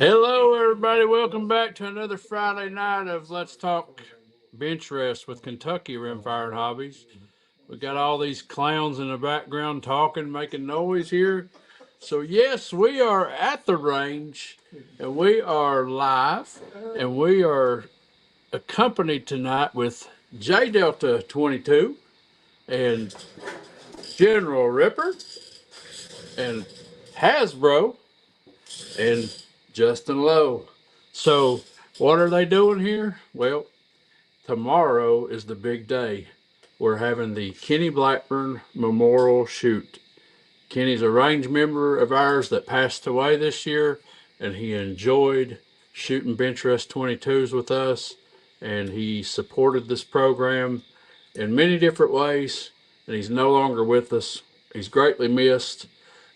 Hello, everybody. Welcome back to another Friday night of Let's Talk Beeenchrest with KY Riimmfire and Hoobbies. We got all these clowns in the background talking, making noise here. So yes, we are at the range, and we are live, and we are accompanied tonight with JDdelta 22 and General Ripper and Hasbro and Justin Lowe. So, what are they doing here? Well, tomorrow is the big day. We're having the Kenny Blackburn Memorial Shoot. Kenny's a range member of ours that passed away this year, and he enjoyed shooting Beeenchrest 22s with us, and he supported this program in many different ways, and he's no longer with us. He's greatly missed,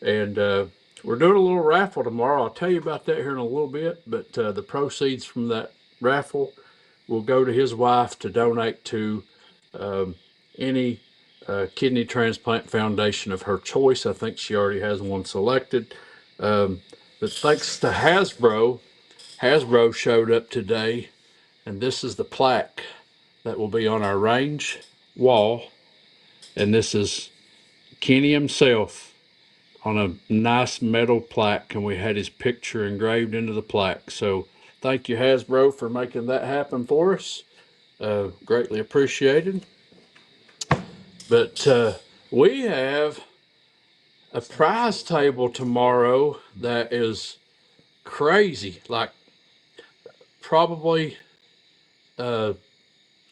and we're doing a little raffle tomorrow. I'll tell you about that here in a little bit, but the proceeds from that raffle will go to his wife to donate to any kidney transplant foundation of her choice. I think she already has one selected. But thanks to Hasbro, Hasbro showed up today, and this is the plaque that will be on our range wall. And this is Kenny himself on a nice metal plaque, and we had his picture engraved into the plaque. So thank you, Hasbro, for making that happen for us. Greatly appreciated. But we have a prize table tomorrow that is crazy. Like probably uh,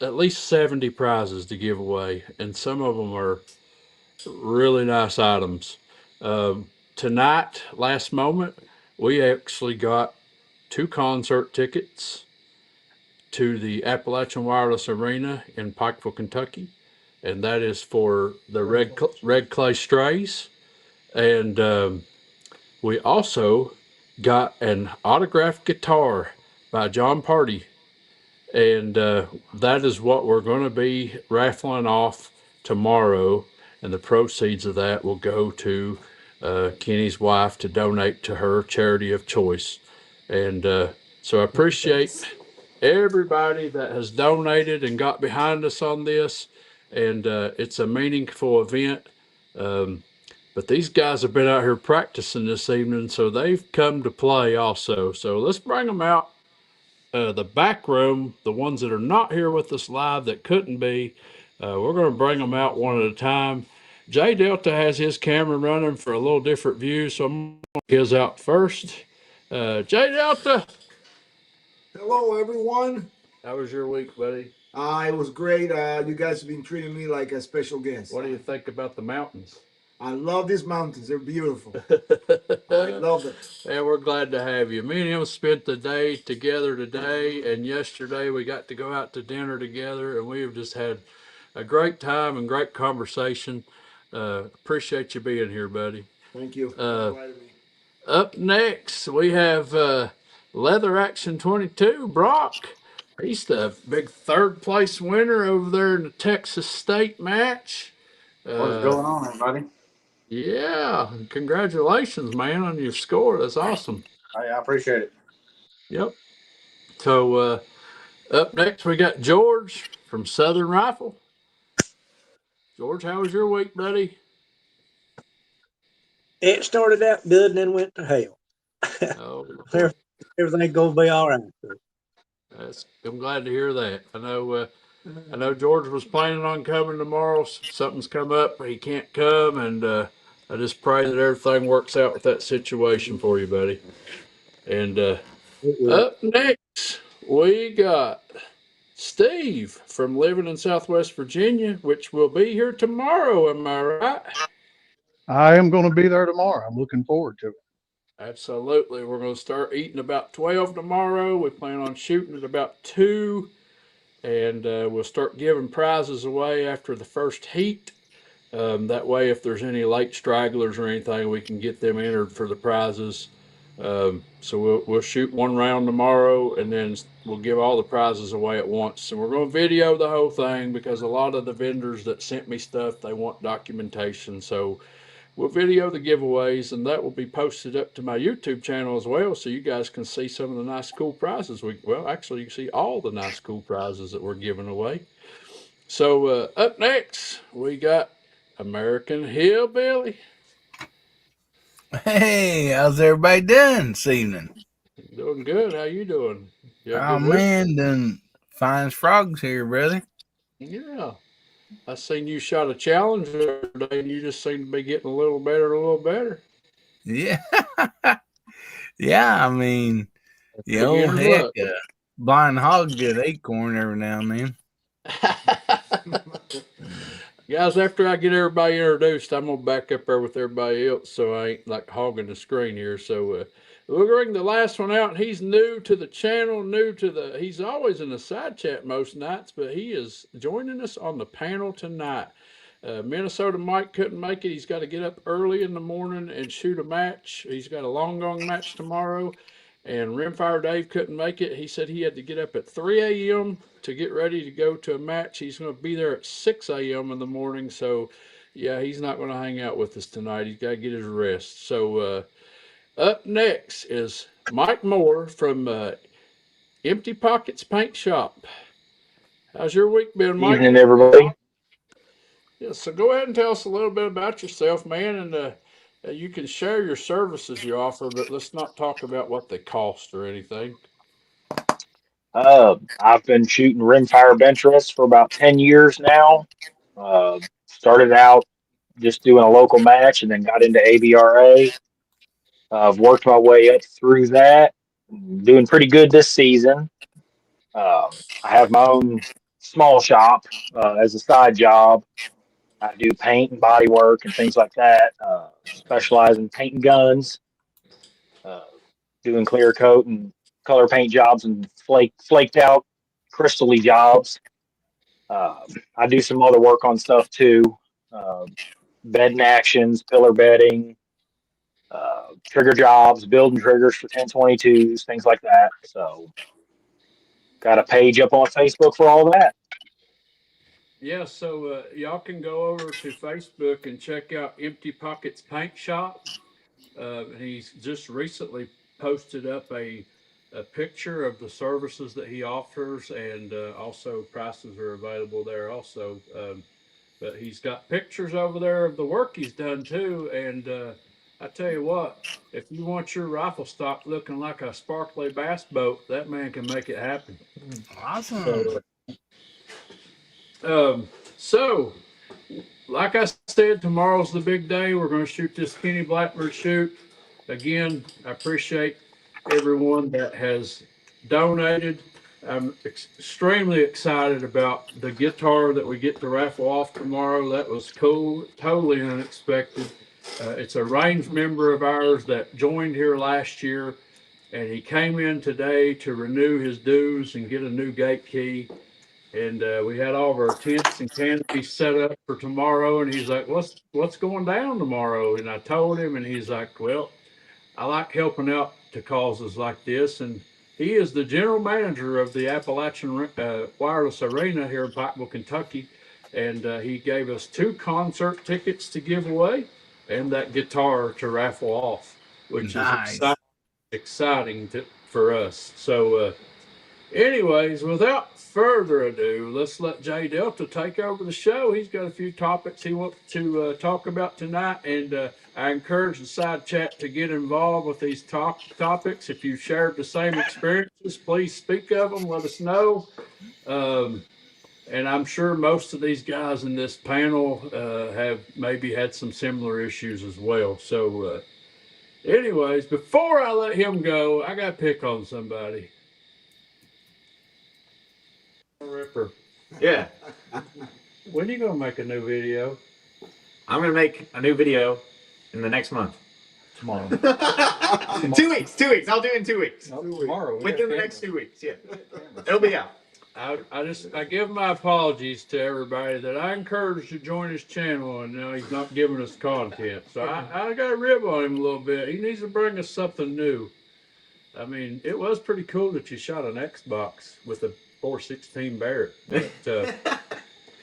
at least 70 prizes to give away, and some of them are really nice items. Tonight, last moment, we actually got 2 concert tickets to the Appalachian Wireless Arena in Pikeville, Kentucky, and that is for the Red Clay Strays. And we also got an autographed guitar by John Party, and that is what we're going to be raffling off tomorrow. And the proceeds of that will go to Kenny's wife to donate to her charity of choice. And so I appreciate everybody that has donated and got behind us on this. And it's a meaningful event. But these guys have been out here practicing this evening, so they've come to play also. So let's bring them out. The back room, the ones that are not here with us live that couldn't be, we're going to bring them out one at a time. JDdelta has his camera running for a little different view, so I'm going to get his out first. JDdelta, Hello, everyone. how was your week, buddy? It was great. You guys have been treating me like a special guest. What do you think about the mountains? I love these mountains. They're beautiful. I love it. And we're glad to have you. Me and him spent the day together today, and yesterday we got to go out to dinner together, and we have just had a great time and great conversation. Appreciate you being here, buddy. Thank you. Up next, we have Leather Action 22, Brock. He's the big third place winner over there in the Texas State match. What's going on, everybody? Yeah, congratulations, man, on your score. That's awesome. I appreciate it. Yep. So up next, we got George from Southern Rifle. George, how was your week, buddy? It started out good and then went to hell. Oh, Everything gonna be all right. I'm glad to hear that. I know George was planning on coming tomorrow. Something's come up, he can't come, and I just pray that everything works out with that situation for you, buddy. And up next, we got Steve from living in Southwest Virginia, which will be here tomorrow. Am I right? I am going to be there tomorrow. I'm looking forward to it. Absolutely. We're going to start eating about 12 tomorrow. We plan on shooting at about 2, and we'll start giving prizes away after the first heat. That way, if there's any late stragglers or anything, we can get them entered for the prizes. So we'll shoot one round tomorrow, and then we'll give all the prizes away at once. And we're going to video the whole thing because a lot of the vendors that sent me stuff, they want documentation. So we'll video the giveaways, and that will be posted up to my YouTube channel as well, so you guys can see some of the nice, cool prizes. Well, actually, you can see all the nice, cool prizes that we're giving away. So up next, we got American Hillbilly. Hey, how's everybody doing this evening? Doing good. How you doing? You have a Oh good week? man, doing fine as frogs here, brother. Yeah. I seen you shot a challenge the other day, and you just seem to be getting a little better, a little better. Yeah, yeah. I mean, Beginner's heck, luck. blind hog get acorn every now and then. Guys, after I get everybody introduced, I'm gonna back up there with everybody else, so I ain't like hogging the screen here. So we'll bring the last one out. He's new to the channel, he's always in the side chat most nights, but he is joining us on the panel tonight. Minnesota Mike couldn't make it. He's got to get up early in the morning and shoot a match. He's got a long gong match tomorrow. And Riimmfire Dave couldn't make it. He said he had to get up at 3 a.m. to get ready to go to a match. He's going to be there at 6 a.m. in the morning. So, yeah, he's not going to hang out with us tonight. He's got to get his rest. So, up next is Mike Moore from Empty Pockets Paint Shop. How's your week been, Mike? Evening, everybody. Yeah, so go ahead and tell us a little bit about yourself, man, and you can share your services you offer, but let's not talk about what they cost or anything. I've been shooting rimfire Beeenchrest for about 10 years now. Started out just doing a local match and then got into ABRA. I've worked my way up through that, doing pretty good this season. I have my own small shop as a side job. I do paint and body work and things like that. Specialize in painting guns, uh, doing clear coat and color paint jobs and flaked out crystally jobs. I do some other work on stuff too, uh, bedding actions, pillar bedding, trigger jobs, building triggers for 1022s, things like that. So, got a page up on Facebook for all that. Yeah, so y'all can go over to Facebook and check out Empty Pockets Paint Shop. He's just recently posted up a picture of the services that he offers, and also prices are available there also. But he's got pictures over there of the work he's done too. And I tell you what, if you want your rifle stock looking like a sparkly bass boat, that man can make it happen. Awesome. So, like I said, tomorrow's the big day. We're going to shoot this Kenny Blackbird shoot. Again, I appreciate everyone that has donated. I'm extremely excited about the guitar that we get to raffle off tomorrow. That was cool, totally unexpected. It's a range member of ours that joined here last year, and he came in today to renew his dues and get a new gate key. And we had all of our tents and canopies set up for tomorrow. And he's like, "What's going down tomorrow?" And I told him, and he's like, "Well, I like helping out to causes like this." And he is the general manager of the Appalachian Wireless Arena here in Pikeville, Kentucky. And he gave us 2 concert tickets to give away and that guitar to raffle off, which Nice. is exciting for us. So, anyways, without further ado, let's let JDdelta take over the show. He's got a few topics he wants to talk about tonight, and I encourage the side chat to get involved with these topics. If you've shared the same experiences, please speak of them. Let us know. And I'm sure most of these guys in this panel have maybe had some similar issues as well. So, anyways, before I let him go, I got to pick on somebody. Ripper. Yeah, When are you gonna make a new video? I'm gonna make a new video in the next month. Tomorrow. 2 weeks. 2 weeks. I'll do it in 2 weeks. Tomorrow. Within the next 2 weeks. Yeah, it'll be out. I give my apologies to everybody that I encouraged to join his channel, and now he's not giving us content. So I got a rib on him a little bit. He needs to bring us something new. I mean, it was pretty cool that you shot an Xbox with a 416 Barrett, but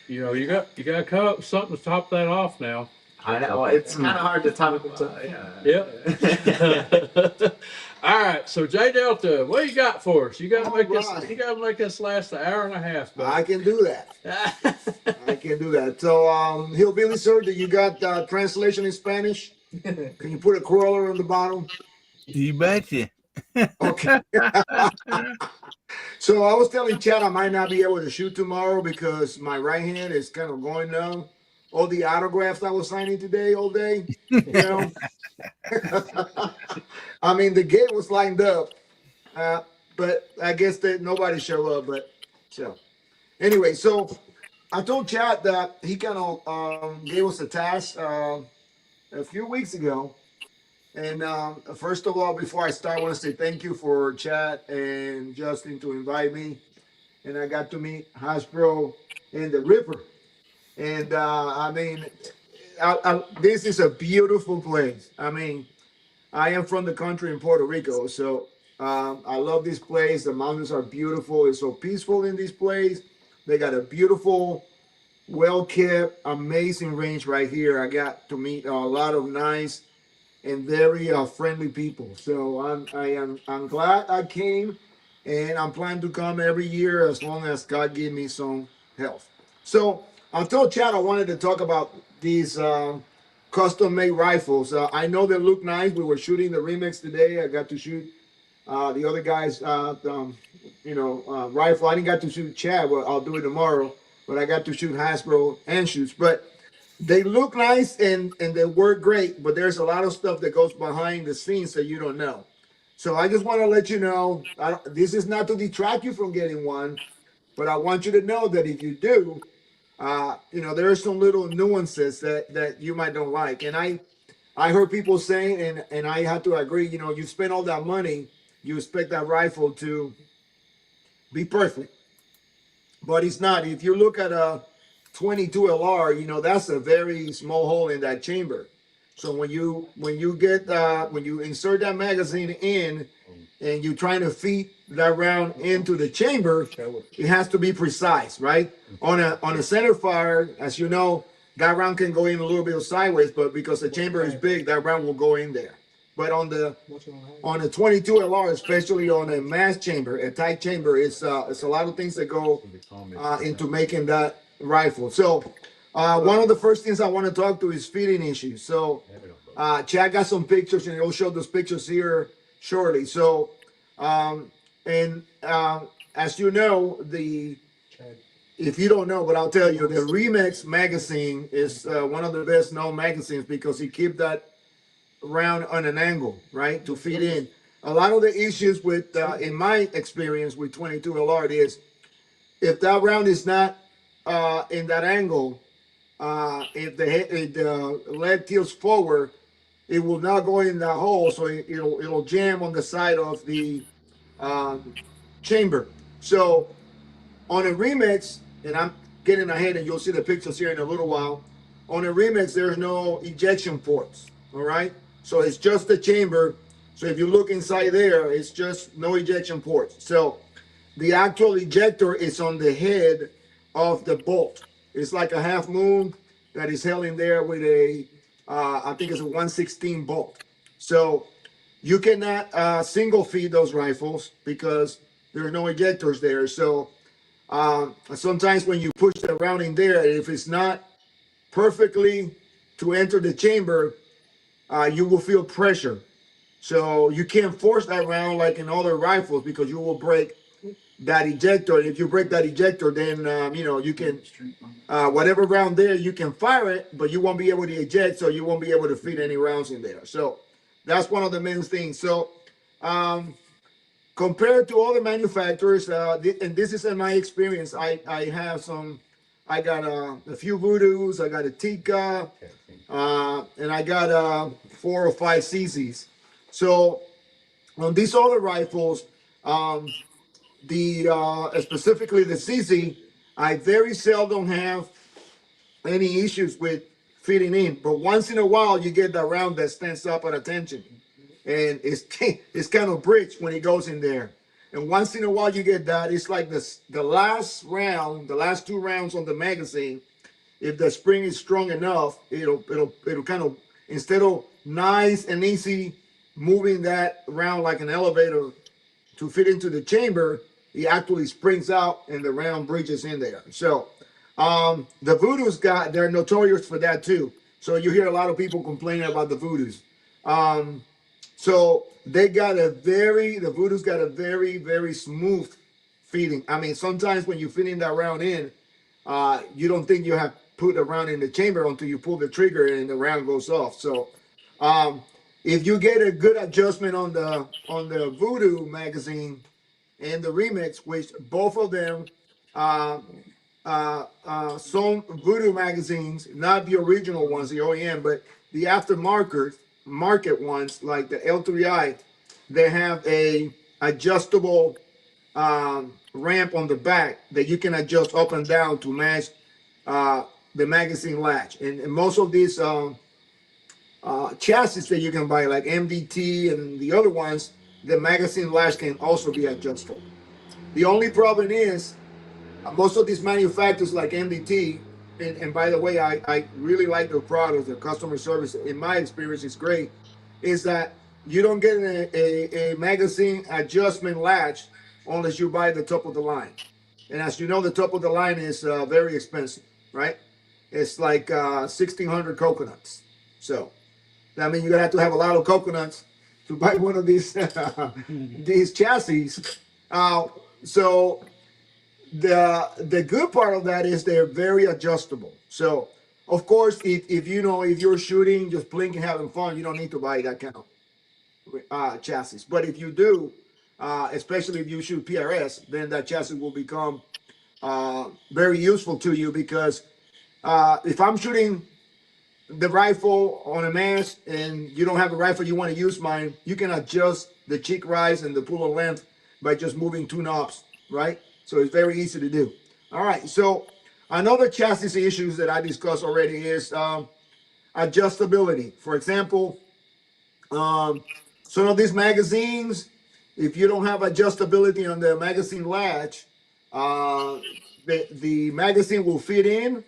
you know, you got to come up with something to top that off now. I know it's kind of hard to talk about. Yep. All right, so JDdelta, what you got for us? You got to make this. Alright. You got to make this last an hour and a half. I can do that. I can do that. So, Hillbilly Sir, do you got translation in Spanish? Can you put a crawler on the bottom? You betcha. Okay. So I was telling Chad I might not be able to shoot tomorrow because my right hand is kind of going numb. All the autographs I was signing today all day, you know. I mean, the gate was lined up, but I guess that nobody showed up. But so anyway, so I told Chad that he kind of gave us a task a few weeks ago. And first of all, before I start, I want to say thank you for Chad and Justin to invite me. And I got to meet Hasbro and the Ripper. And I mean, this is a beautiful place. I mean, I am from the country in Puerto Rico, so I love this place. The mountains are beautiful. It's so peaceful in this place. They got a beautiful, well-kept, amazing range right here. I got to meet a lot of nice and very friendly people. So I'm glad I came, and I'm planning to come every year as long as God give me some health. So I told Chad I wanted to talk about these custom-made rifles. I know they look nice. We were shooting the remix today. I got to shoot the other guy's rifle. I didn't get to shoot Chad, but I'll do it tomorrow. But I got to shoot Hasbro and shoots. But they look nice and they work great, but there's a lot of stuff that goes behind the scenes that you don't know. So I just want to let you know, this is not to detract you from getting one, but I want you to know that if you do, there are some little nuances that you might don't like. And I heard people saying, and I have to agree, you spend all that money, you expect that rifle to be perfect, but it's not. If you look at a 22 LR, that's a very small hole in that chamber. So when you insert that magazine in and you're trying to feed that round into the chamber, it has to be precise, right? On a center fire, as you know, that round can go in a little bit sideways, but because the chamber is big, that round will go in there. But on the 22 LR, especially on a mass chamber, a tight chamber, it's a lot of things that go into making that rifle. So one of the first things I want to talk to is feeding issues. So Chad got some pictures, and he'll show those pictures here shortly. So as you know, if you don't know, but I'll tell you, the Remix magazine is one of the best known magazines because it keeps that round on an angle, right, to feed in. A lot of the issues with, in my experience with 22 LR is if that round is not in that angle, if the lead tilts forward, it will not go in that hole, so it'll jam on the side of the chamber. So on a Remix, and I'm getting ahead, and you'll see the pictures here in a little while. On a Remix, there's no ejection ports. All right, so it's just the chamber. So if you look inside there, it's just no ejection ports. So the actual ejector is on the head of the bolt. It's like a half moon that is held in there with a, I think it's a 116 bolt. So you cannot single feed those rifles because there are no ejectors there. So sometimes when you push the round in there, if it's not perfectly to enter the chamber, you will feel pressure. So you can't force that round like in other rifles because you will break that ejector. And if you break that ejector, then you can whatever round there you can fire it, but you won't be able to eject, so you won't be able to feed any rounds in there. So that's one of the main things. So compared to other manufacturers, and this is in my experience, I got a few Voodoos, I got a Tika, and I got 4 or 5 CZs. So on these other rifles, specifically the CZ, I very seldom have any issues with fitting in. But once in a while, you get that round that stands up at attention, and it's kind of bridged when it goes in there. And once in a while, you get that. It's like the last round, the last 2 rounds on the magazine. if the spring is strong enough, it'll kind of, instead of nice and easy moving that around like an elevator to fit into the chamber, it actually springs out and the round bridges in there. So the Voodoo's they're notorious for that too. So you hear a lot of people complaining about the Voodoos. So the Voodoo's got a very, very smooth feeding. I mean, sometimes when you're fitting that round in, you don't think you have put a round in the chamber until you pull the trigger and the round goes off. So if you get a good adjustment on the Voodoo magazine and the Remix, which both of them some Voodoo magazines, not the original ones, the OEM, but the aftermarket ones like the L3i, they have a adjustable ramp on the back that you can adjust up and down to match the magazine latch. And most of these chassis that you can buy, like MDT and the other ones, the magazine latch can also be adjustable. The only problem is most of these manufacturers like MDT, and by the way, I really like their product, their customer service, in my experience, is great, is that you don't get a magazine adjustment latch unless you buy the top of the line. And as you know, the top of the line is very expensive, right? It's like 1,600 coconuts. So that means you're gonna have to have a lot of coconuts to buy one of these these chassis. So the good part of that is they're very adjustable. So of course, if you're shooting, just blinking, having fun, you don't need to buy that kind of chassis. But if you do, especially if you shoot PRS, then that chassis will become very useful to you, because if I'm shooting the rifle on a mast and you don't have a rifle, you want to use mine, you can adjust the cheek rise and the puller length by just moving two knobs, right? So it's very easy to do. All right, so another chassis issues that I discussed already is adjustability. For example, some of these magazines, if you don't have adjustability on the magazine latch, the magazine will fit in.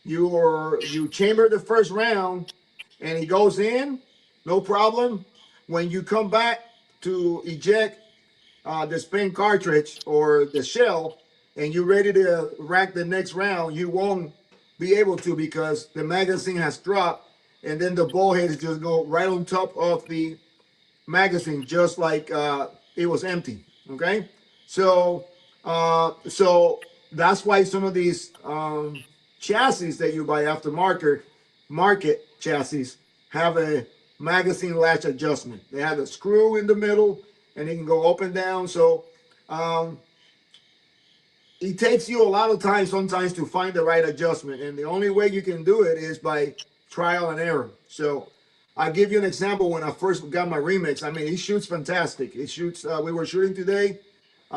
You chamber the first round and it goes in, no problem. When you come back to eject the spent cartridge or the shell and you're ready to rack the next round, you won't be able to, because the magazine has dropped and then the ball heads just go right on top of the magazine, just like it was empty. Okay, so that's why some of these chassis that you buy aftermarket market chassis have a magazine latch adjustment. They have a screw in the middle and it can go up and down. So it takes you a lot of time sometimes to find the right adjustment, and the only way you can do it is by trial and error. So I'll give you an example. When I first got my Remix, I mean, it shoots fantastic. It shoots, we were shooting today,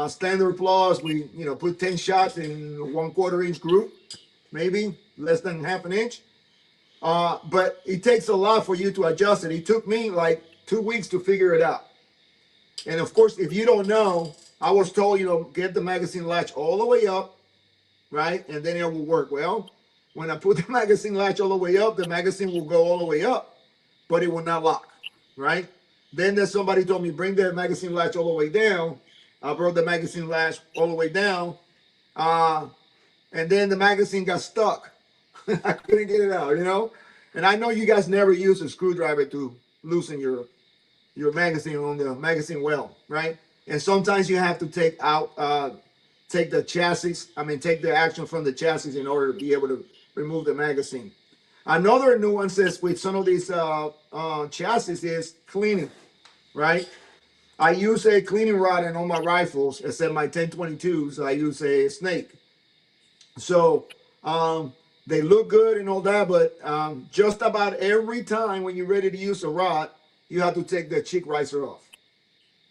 standard plus, we put 10 shots in 1/4 inch group, maybe less than half an inch. But it takes a lot for you to adjust it. It took me like 2 weeks to figure it out. And of course, if you don't know, I was told, get the magazine latch all the way up, right? And then it will work. Well, when I put the magazine latch all the way up, the magazine will go all the way up, but it will not lock, right? Then there's somebody told me, bring the magazine latch all the way down. I brought the magazine latch all the way down. And then the magazine got stuck. I couldn't get it out, And I know you guys never use a screwdriver to loosen your magazine on the magazine well, right? And sometimes you have to take the chassis, take the action from the chassis in order to be able to remove the magazine. Another nuances with some of these chassis is cleaning, right? I use a cleaning rod in all my rifles, except my 1022s, I use a snake. So they look good and all that, but just about every time when you're ready to use a rod, you have to take the cheek riser off.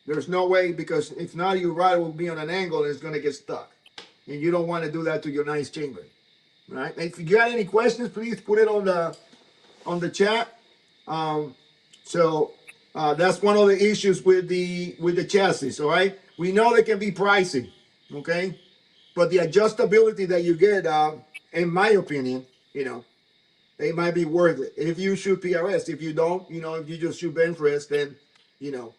There's no way, because if not, your rod will be on an angle and it's going to get stuck. And you don't want to do that to your nice chamber, right? If you got any questions, please put it on the chat. So that's one of the issues with the chassis, all right? We know they can be pricey, okay? But the adjustability that you get, in my opinion, you know, they might be worth it. If you shoot PRS, if you don't, you know, if you just shoot Beeenchrest, then, you know,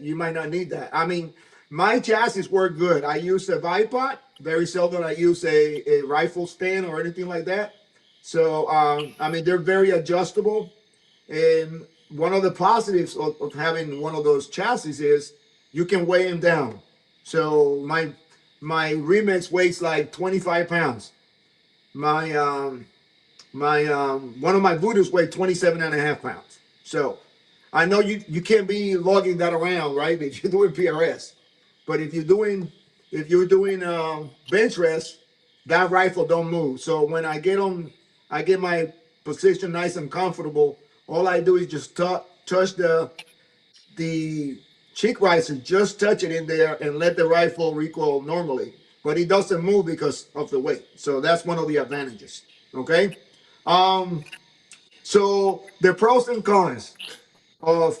you might not need that. I mean, my chassis work good. I use a bipod. Very seldom I use a rifle stand or anything like that. So, I mean, they're very adjustable. And one of the positives of having one of those chassis is you can weigh them down. So my Remix weighs like 25 pounds. My one of my Voodoos weigh 27 and a half pounds. So I know you can't be lugging that around, right? If you're doing PRS. But if you're doing bench rest, that rifle don't move. So when I get on, I get my position nice and comfortable. All I do is just touch the cheek riser, just touch it in there and let the rifle recoil normally. But it doesn't move because of the weight. So that's one of the advantages. Okay. So the pros and cons of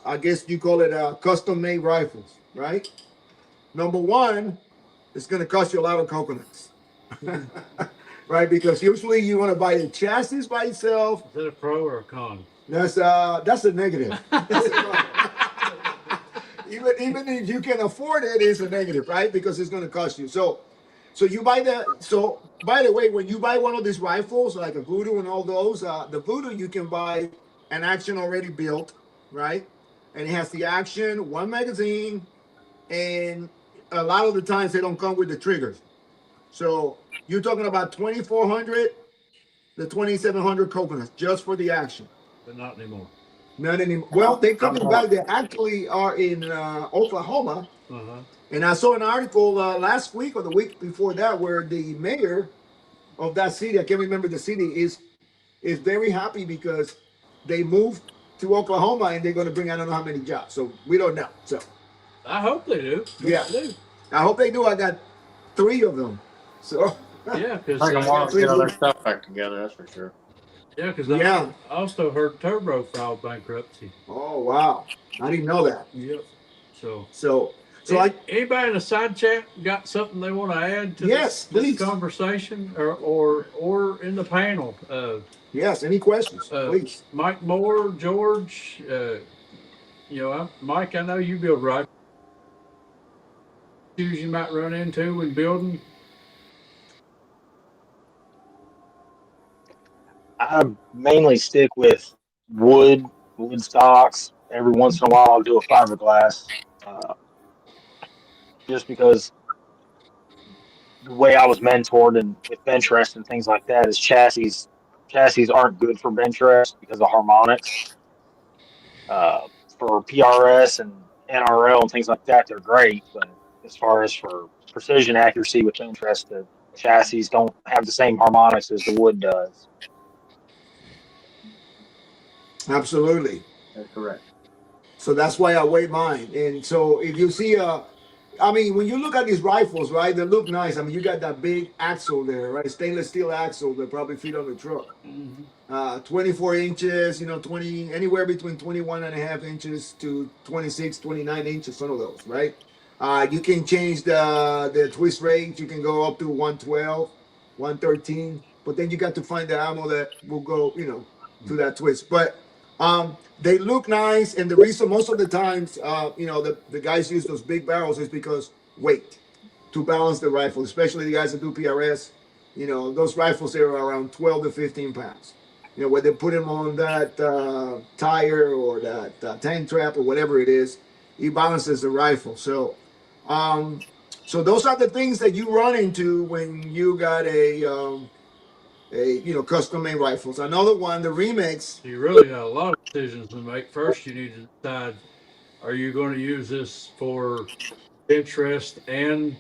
I guess you call it custom made rifles, right? Number one, it's going to cost you a lot of coconuts, right? Because usually you want to buy the chassis by itself. Is that a pro or a con? That's a negative. Even if you can afford it, it's a negative, right? Because it's going to cost you. So you buy by the way, when you buy one of these rifles, like a Voodoo and all those, the Voodoo you can buy an action already built, right? And it has the action, one magazine, and a lot of the times they don't come with the triggers. So you're talking about 2,400 to 2,700 coconuts just for the action. But not anymore. Not anymore. Well, they coming back. They actually are in Oklahoma. Uh-huh. And I saw an article last week or the week before that where the mayor of that city, I can't remember the city, is very happy because they moved to Oklahoma and they're going to bring I don't know how many jobs. So we don't know. So I hope they do. yeah, They do. I hope they do. I got 3 of them. So Yeah, because Like them want to get all their stuff back together, that's for sure. Yeah. I also heard Turbo filed bankruptcy. Oh wow, I didn't know that. Yep. So I Anybody in the side chat got something they want to add to Yes, this please. conversation or in the panel? Yes, any questions, please. Mike Moore, George, Mike, I know you build rifles. Issues you might run into when building. I mainly stick with wood stocks. Every once in a while, I'll do a fiberglass, uh, just because the way I was mentored and with bench rest and things like that is chassis aren't good for bench rest because of harmonics. For PRS and NRL and things like that, they're great, but as far as for precision accuracy with bench rest, the chassis don't have the same harmonics as the wood does. Absolutely. That's correct. So that's why I weigh mine. And so if you see I mean, when you look at these rifles, right, they look nice. I mean, you got that big axle there, right? Stainless steel axle that probably fit on the truck. 24 inches, 20, anywhere between 21 and a half inches to 26, 29 inches, some of those, right? You can change the twist rate. You can go up to 112, 113, but then you got to find the ammo that will go, to that twist. But they look nice, and the reason most of the times, the guys use those big barrels is because weight to balance the rifle, especially the guys that do PRS. Those rifles are around 12 to 15 pounds. When they put them on that tire or that tank trap or whatever it is, it balances the rifle. So those are the things that you run into when you got a custom made rifles. Another one, the Remix. You really got a lot of decisions to make. First, you need to decide: are you going to use this for bench rest and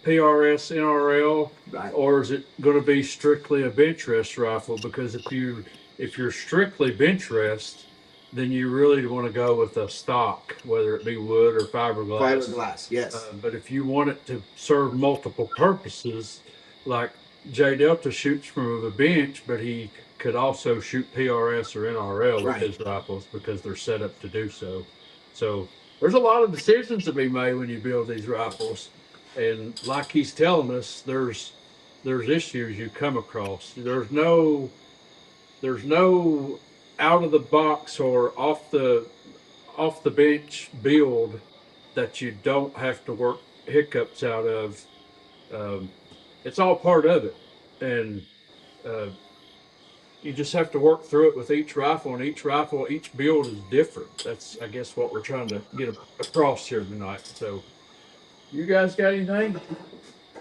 PRS, NRL, Right. or is it going to be strictly a bench rest rifle? Because if you're strictly bench rest, then you really want to go with a stock, whether it be wood or fiberglass. Fiberglass, yes. But if you want it to serve multiple purposes, like JDdelta shoots from a bench, but he could also shoot PRS or NRL with Right. his rifles because they're set up to do so. So there's a lot of decisions to be made when you build these rifles. And like he's telling us, there's there's issues you come across. There's no out of the box or off the bench build that you don't have to work hiccups out of. Um, it's all part of it, and uh, you just have to work through it with each rifle. And each build is different. That's, I guess, what we're trying to get across here tonight. So, you guys got anything?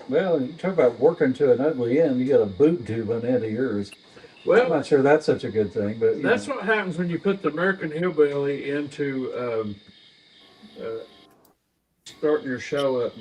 Well, you talk about working to an ugly end. You got a boot tube on the end of yours. I'm Well, not sure that's such a good thing, but that's what happens when you put the American Hillbilly into starting your show up.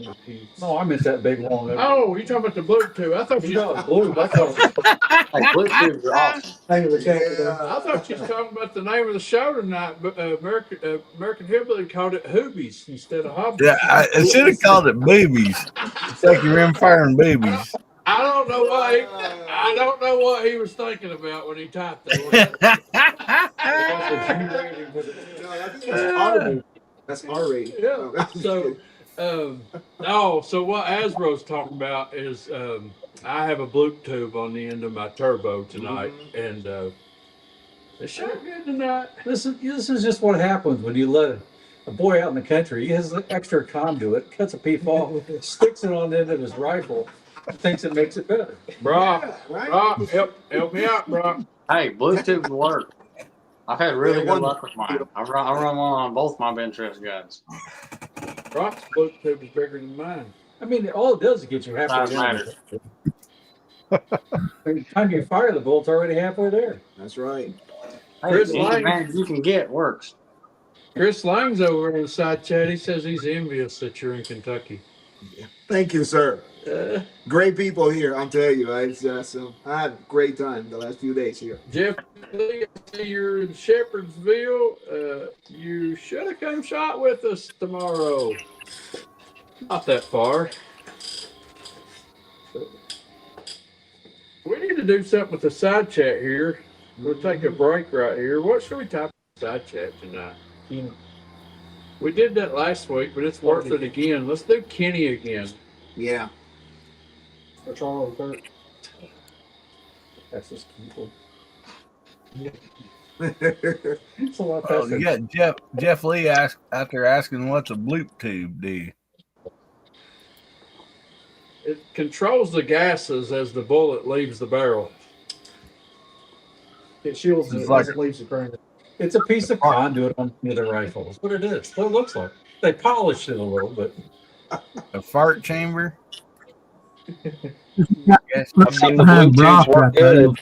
no, I meant that big long. Oh, you talking about the blue too? I thought You you. know, it's blue. I thought it was Hey, Bluetooth are awesome. name of the Yeah. I thought you was talking about the name of the show tonight, but American Hillbilly called it Hoobbies instead of Hobbies. Yeah, I should have called it Boobies. Kentucky Riimmfire and Boobies. I don't know why. I don't know what he was thinking about when he typed that. No, I think that's R-rated. That's R-rated. Yeah. So, so what Asbro's talking about is I have a blue tube on the end of my turbo tonight, and it shot good tonight. This is just what happens when you let a boy out in the country. He has an extra conduit, cuts a piece off, sticks it on the end of his rifle, thinks it makes it better. Brock, right? Brock, help me out, Brock. Hey, Bluetooth will work. I've had really Yeah, good luck with mine. I run one on both my Beeenchrest guns. Brock's blue tube is bigger than mine. I mean, all it does is get you halfway Size down. matters. By the time you fire the bullet's already halfway there. That's right. Hey, Chris any Lang. advantage you can get works. Chris Lang's over in the side chat. He says he's envious that you're in Kentucky. Thank you, sir. Uh, Great people here. I'm telling you, it's I had a great time the last few days here. Jeff Lee, I see you're in Shepherdsville. You should have come shot with us tomorrow. Not that far. We need to do something with the side chat here. We'll take a break right here. What should we type in the side chat tonight? We did that last week, but it's worth it again. Let's do Kenny again. Yeah. What's wrong with her? That's just people. It's a lot Well, faster. you got Jeff Lee out there asking what's a bloop tube do. It controls the gases as the bullet leaves the barrel. It shields It's it, like- doesn't leave the current. It's a piece of conduit on the other rifle. That's what it is. That's what it looks like. They polished it a little, but A fart chamber. Yes. I've seen the Bluetooths work good.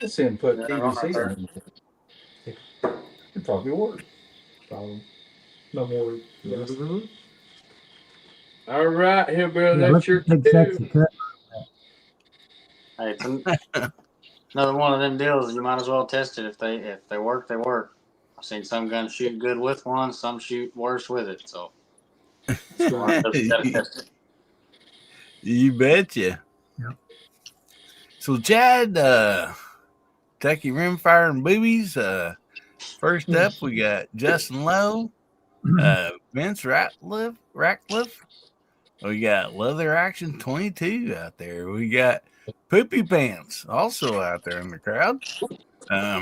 this input Yeah, PVC right. on it. It probably work. No more. Mhm. All right, Hillbilly, that's your cue. Hey, it's another one of them deals. You might as well test it. If they work, they work. I've seen some guns shoot good with one, some shoot worse with it. So gotta test it. You betcha. Yep. So, Chad, Kentucky Riimmfire and Boobies. First up, we got Justin Lowe, Vince Ratcliffe. We got Leather Action 22 out there. We got Poopy Pants also out there in the crowd.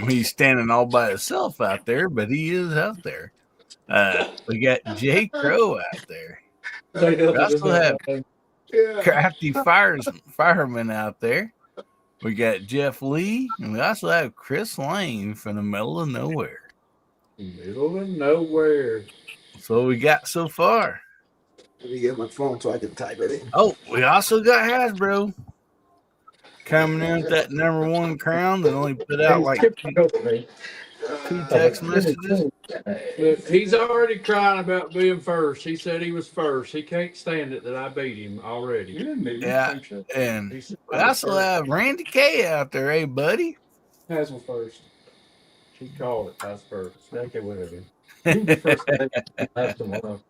He's standing all by himself out there, but he is out there. We got Jay Crow out there. We also have Yeah. Crafty Fireman out there. We got Jeff Lee, and we also have Chris Lane from the middle of nowhere. Middle of nowhere. So what we got so far. Let me get my phone so I can type it in. Oh, we also got Hasbro coming in with that #1 crown that only put out like 2 text messages. But he's already crying about being first. He said he was first. He can't stand it that I beat him already. Yeah, and He said, we also have Randy K out there. Hey, buddy. Hazel first. he called it. I was first. Okay, whatever. You be first. Last tomorrow.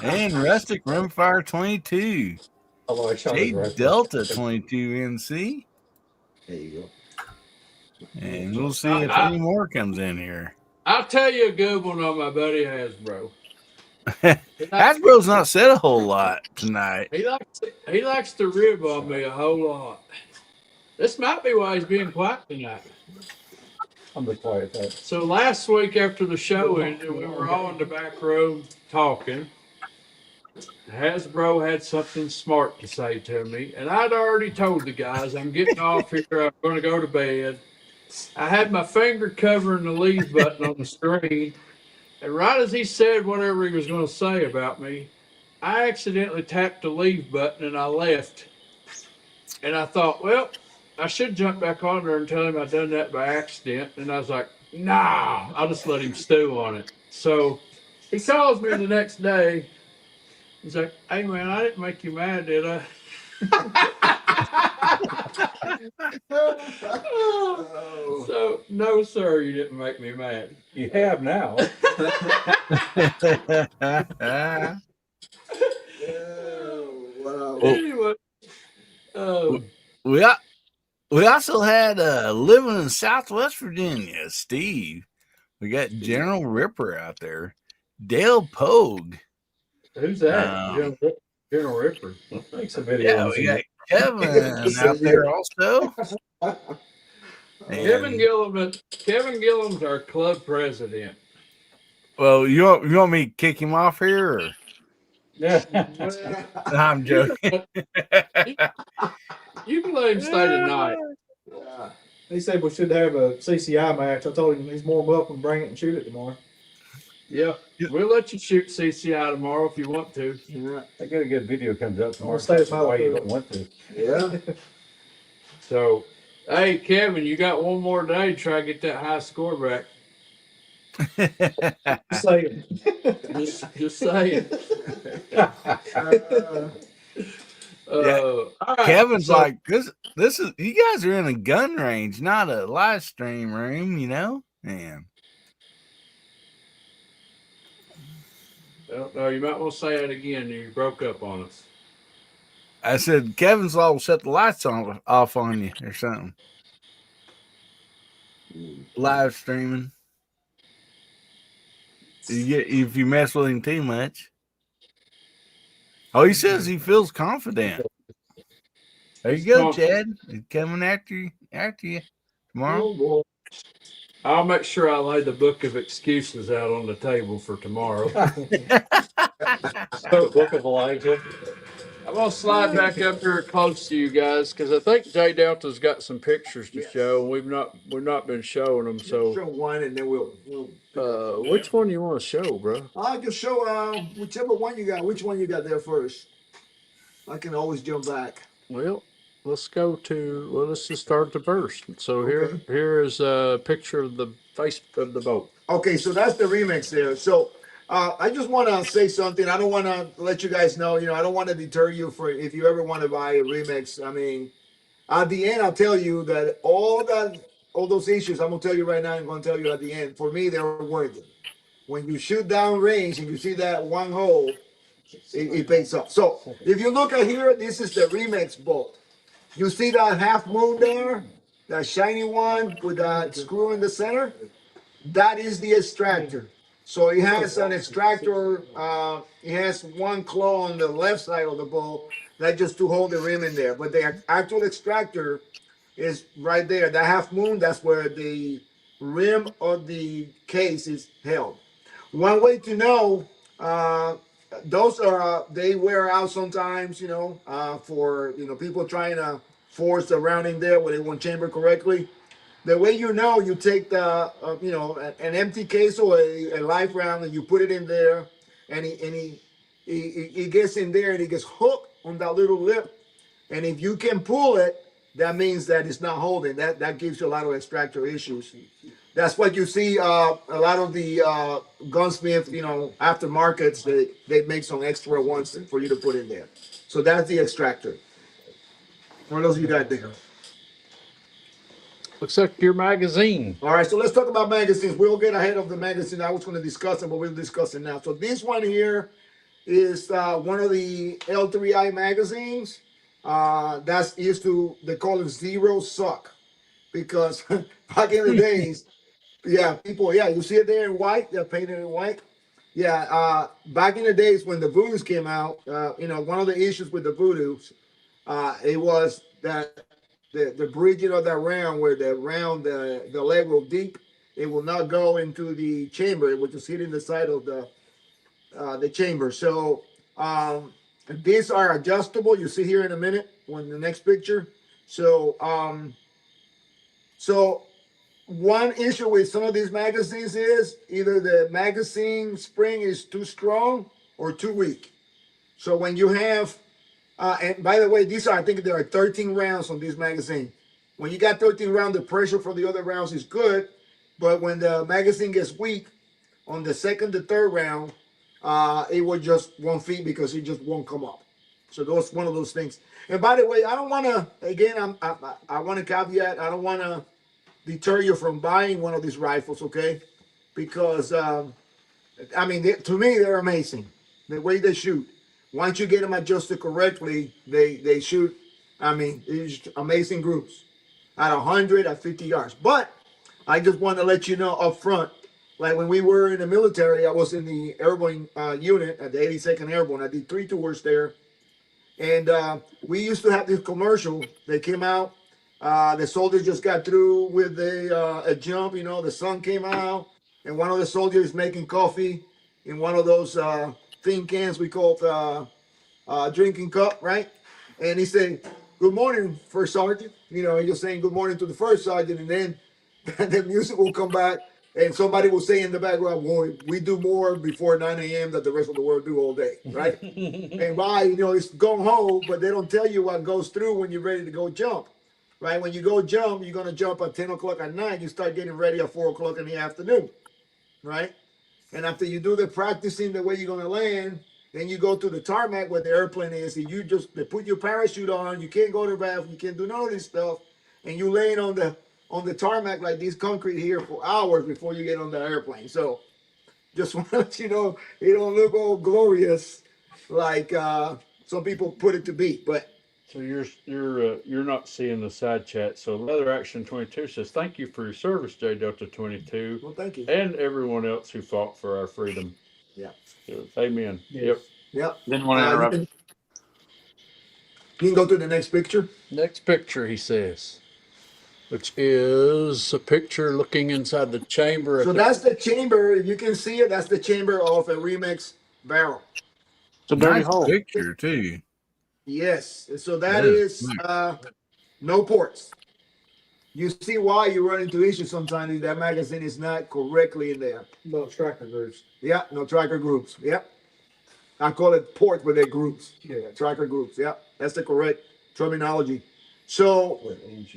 And Rustic Rimfire 22. Although I shot his rifle. JDdelta 22 NC. There you go. And we'll see if any more comes in here. I'll tell you a good one on my buddy Hasbro. Hasbro's not said a whole lot tonight. He likes to rib on me a whole lot. This might be why he's being quiet tonight. I'm the quiet type. So last week after the show ended, we were all in the back room talking. Hasbro had something smart to say to me, and I'd already told the guys, I'm getting off here, I'm going to go to bed. I had my finger covering the leave button on the screen, and right as he said whatever he was going to say about me, I accidentally tapped the leave button and I left. And I thought, well, I should jump back on there and tell him I done that by accident. And I was like, nah, I'll just let him stew on it. So he calls me the next day. He's like, hey, man, I didn't make you mad, did I? So, no, sir, you didn't make me mad. You have now. Wow. Anyway, we also had living in Southwest Virginia, Steve. We got General Ripper out there. Dale Pogue. who's that? General Ripper. Make some video. Yeah, we got Kevin out there also. Kevin Gillum's our club president. Well, you want me to kick him off here? Or? Yeah. I'm joking. You can let him stay tonight. Yeah. He said we should have a CCI match. I told him he's more than welcome to bring it and shoot it tomorrow. Yeah, we'll let you shoot CCI tomorrow if you want to. Yeah. I got a good video comes up tomorrow. I'll stay at my why you food. don't want to. Yeah. So, hey, Kevin, you got one more day to try to get that high score back. Say Just saying. All right, Kevin's so- like, this is, you guys are in a gun range, not a live stream room, you know? Man. No, you might want to say it again. You broke up on us. I said, Kevin's all will shut the lights off on you or something. Live streaming. If you mess with him too much. Oh, he says he feels confident. There you go, Chad. He's coming after you tomorrow. Oh, boy. I'll make sure I lay the book of excuses out on the table for tomorrow. Book of Elijah. I'm gonna slide back up here close to you guys because I think JDdelta's got some pictures to show. We've not been showing them. Show So, one and then we'll which one you want to show, bro? I can show whichever one you got. Which one you got there first? I can always jump back. Well, let's just start the first. So here is a picture of the face of the boat. Okay, so that's the remix there. So I just want to say something. I don't want to let you guys know, I don't want to deter you for if you ever want to buy a remix. I mean, at the end, I'll tell you that all those issues, I'm going to tell you right now, I'm going to tell you at the end, for me, they're worth it. When you shoot down range and you see that one hole, it pays off. So if you look at here, this is the remix boat. You see that half moon there? That shiny one with that screw in the center? That is the extractor. So it has an extractor. It has one claw on the left side of the boat that just to hold the rim in there. But the actual extractor is right there. That half moon, that's where the rim of the case is held. One way to know, those are they wear out sometimes, for people trying to force the rounding there where they won't chamber correctly. The way you take the an empty case or a live round and you put it in there, and it gets in there and it gets hooked on that little lip, and if you can pull it, that means that it's not holding. That gives you a lot of extractor issues. That's what you see. A lot of the gunsmith, aftermarkets, they make some extra ones for you to put in there. So that's the extractor. What else you got there? Looks like your magazine. All right, so let's talk about magazines. We'll get ahead of the magazine. I was going to discuss it, but we'll discuss it now. So this one here is one of the L3I magazines. That's used to, they call it Zero Suck, because back in the days, you see it there in white. They're painted in white. Yeah, back in the days when the Voodoos came out, one of the issues with the Voodoos, it was that the bridging of that round, where the leg will deep, it will not go into the chamber. It will just hit in the side of the chamber. So these are adjustable. You see here in a minute when the next picture. So one issue with some of these magazines is either the magazine spring is too strong or too weak. So when you have, and by the way, I think there are 13 rounds on this magazine. When you got 13 rounds, the pressure for the other rounds is good. But when the magazine gets weak on the second to third round, it will just won't feed because it just won't come up. So those one of those things. And by the way, I don't want to, again, I want to caveat, I don't want to deter you from buying one of these rifles, okay? Because to me, they're amazing. The way they shoot. Once you get them adjusted correctly, they shoot. It's amazing groups at 100, at 50 yards. But I just want to let you know up front, like when we were in the military, I was in the airborne unit at the 82nd Airborne. I did 3 tours there, and we used to have this commercial that came out. The soldiers just got through with a jump. The sun came out, and one of the soldiers is making coffee in one of those thin cans we call drinking cup, right? And he said, "Good morning, First Sergeant." He's just saying good morning to the First Sergeant, and then the music will come back, and somebody will say in the background, "Boy, we do more before 9 a.m. that the rest of the world do all day," right? And it's gung ho, but they don't tell you what goes through when you're ready to go jump. Right, when you go jump, you're gonna jump at 10 o'clock at night. You start getting ready at 4 o'clock in the afternoon, right? And after you do the practicing the way you're gonna land, then you go to the tarmac where the airplane is, and they put your parachute on. You can't go to the bathroom. You can't do none of this stuff, and you laying on the tarmac like this concrete here for hours before you get on the airplane. So, just want to let you know, it don't look all glorious like some people put it to be, but. So you're not seeing the side chat. So Leather Action 22 says, "Thank you for your service, JDdelta 22, Well, thank you. and everyone else who fought for our freedom." Yeah. So, amen. Yes. Yep. Didn't want to interrupt. You can go to the next picture. Next picture, he says, which is a picture looking inside the chamber. So that's the chamber. If you can see it, that's the chamber of a Remix barrel. It's a dirty Nice hole. picture too. Yes. So that Yes. is no ports. You see why you run into issues sometimes if that magazine is not correctly in there. No tracker groups. Yeah, no tracker groups. Yep. I call it ports, but they're groups. Yeah, tracker groups. Yep. That's the correct terminology. So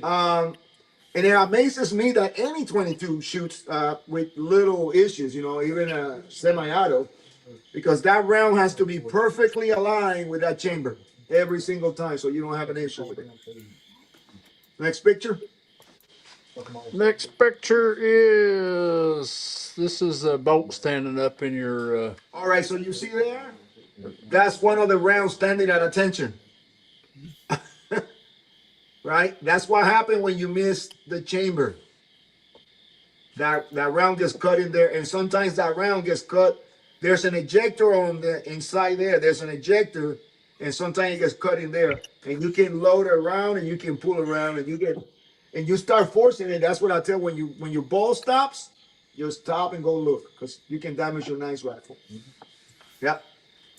and it amazes me that any 22 shoots with little issues, even a semi-auto, because that round has to be perfectly aligned with that chamber every single time, so you don't have an issue with it. Next picture. Next picture this is a bolt standing up in your. All right, so you see there? That's one of the rounds standing at attention. Right? That's what happened when you miss the chamber. That round gets cut in there, and sometimes that round gets cut. There's an ejector on the inside there. There's an ejector, and sometimes it gets cut in there. And you can load it around, and you can pull around, and you start forcing it. That's what I tell when your ball stops, you stop and go look, because you can damage your nice rifle. Yeah.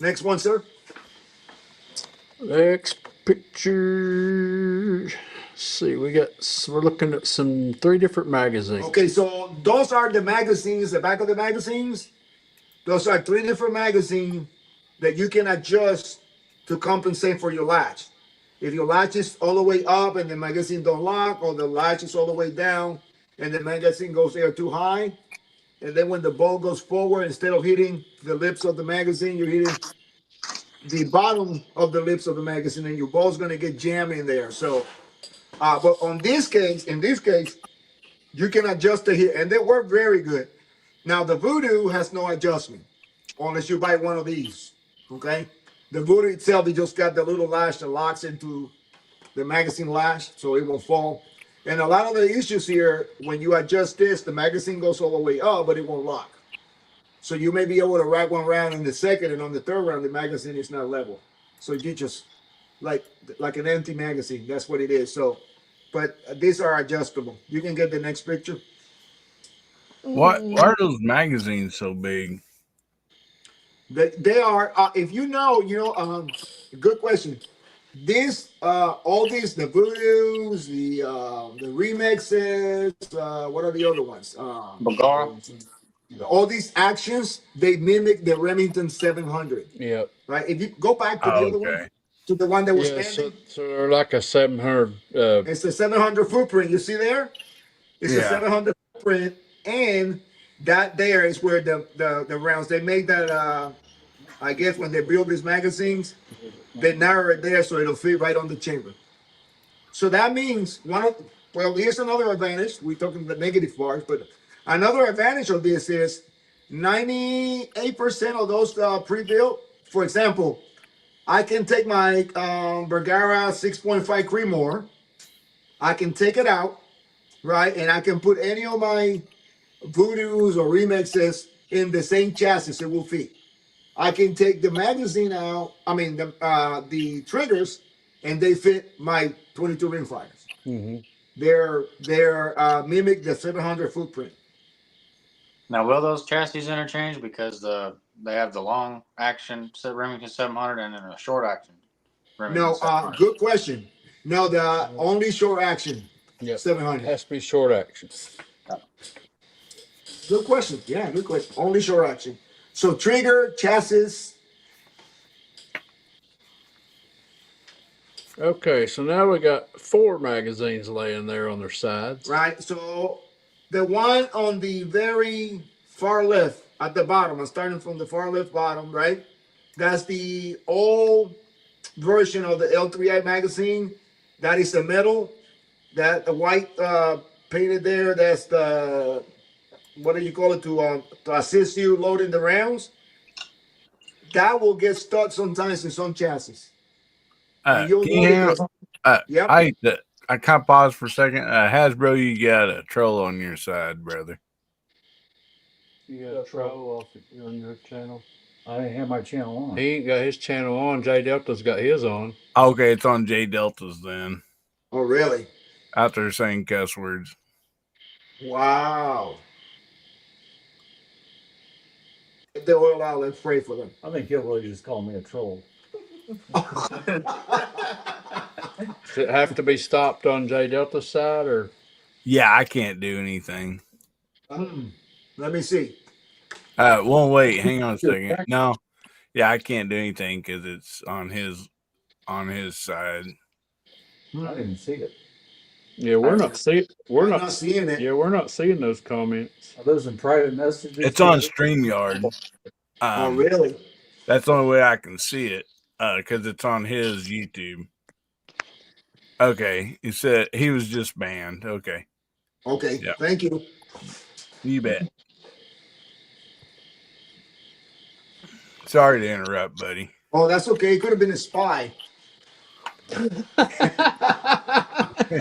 Next one, sir. Next picture. Let's see, we're looking at 3 different magazines. Okay, so those are the magazines, the back of the magazines. Those are 3 different magazines that you can adjust to compensate for your latch. If your latch is all the way up and the magazine don't lock, or the latch is all the way down and the magazine goes there too high, and then when the ball goes forward, instead of hitting the lips of the magazine, you're hitting the bottom of the lips of the magazine, and your ball's gonna get jammed in there. So, but in this case, you can adjust it here, and they work very good. Now the Voodoo has no adjustment unless you buy one of these. Okay, the Voodoo itself, it just got the little latch that locks into the magazine latch, so it won't fall. And a lot of the issues here, when you adjust this, the magazine goes all the way up, but it won't lock. So you may be able to rack one round in the second, and on the third round, the magazine is not level. So you just like an empty magazine. That's what it is. So, but these are adjustable. You can get the next picture. Why are those magazines so big? They are. If you know, good question. This, all these, the Voodoos, the remixes. What are the other ones? Bagara. All these actions, they mimic the Remington 700. Yep. Right. If you go back to Oh, the other one, okay. to the one that was Yeah, standing, so they're like a 700. it's a 700 footprint. You see there? It's a Yeah. 700 footprint, and that there is where the rounds they made that. I guess when they build these magazines, they narrow it there so it'll fit right on the chamber. So that means well, here's another advantage. We're talking the negative parts, but another advantage of this is 98% of those pre-built. For example, I can take my Bergara 6.5 Creedmoor. I can take it out, right, and I can put any of my Voodoos or remixes in the same chassis. It will fit. I can take the magazine out. I mean the triggers, and they fit my 22 rimfires. Mm-hmm. They're mimic the 700 footprint. Now, will those chassis interchange because they have the long action Remington 700 and then a short action Remington No, 700? good question. No, the only short action. Yep. 700. Has to be short action. Good question. Yeah, good question. Only short action. So trigger, chassis. Okay, so now we got 4 magazines laying there on their sides. Right. So the one on the very far left at the bottom, I'm starting from the far left bottom, right? That's the old version of the L3I magazine. That is the metal. That the white painted there, that's the, what do you call it, to assist you loading the rounds. That will get stuck sometimes in some chassis. And you'll know because, yep. I can't pause for a second. Hasbro, you got a troll on your side, brother. You got a troll on your channel? I didn't have my channel on. He ain't got his channel on. JDdelta's got his on. Okay, it's on JDelta's then. Oh, really? Out there saying cuss words. Wow. If they oil out, let's pray for them. I think he'll really just call me a troll. Does it have to be stopped on JDdelta's side, or? Yeah, I can't do anything. Let me see. Well, wait, hang on a second. No, yeah, I can't do anything because it's on his side. I didn't see it. Yeah, we're not seeing. We're not seeing it. Yeah, we're not seeing those comments. Are those in private messages? It's on StreamYard. Oh, really? That's the only way I can see it because it's on his YouTube. Okay, he said he was just banned. Okay. Okay. Yep. Thank you. You bet. Sorry to interrupt, buddy. Oh, that's okay. It could have been a spy.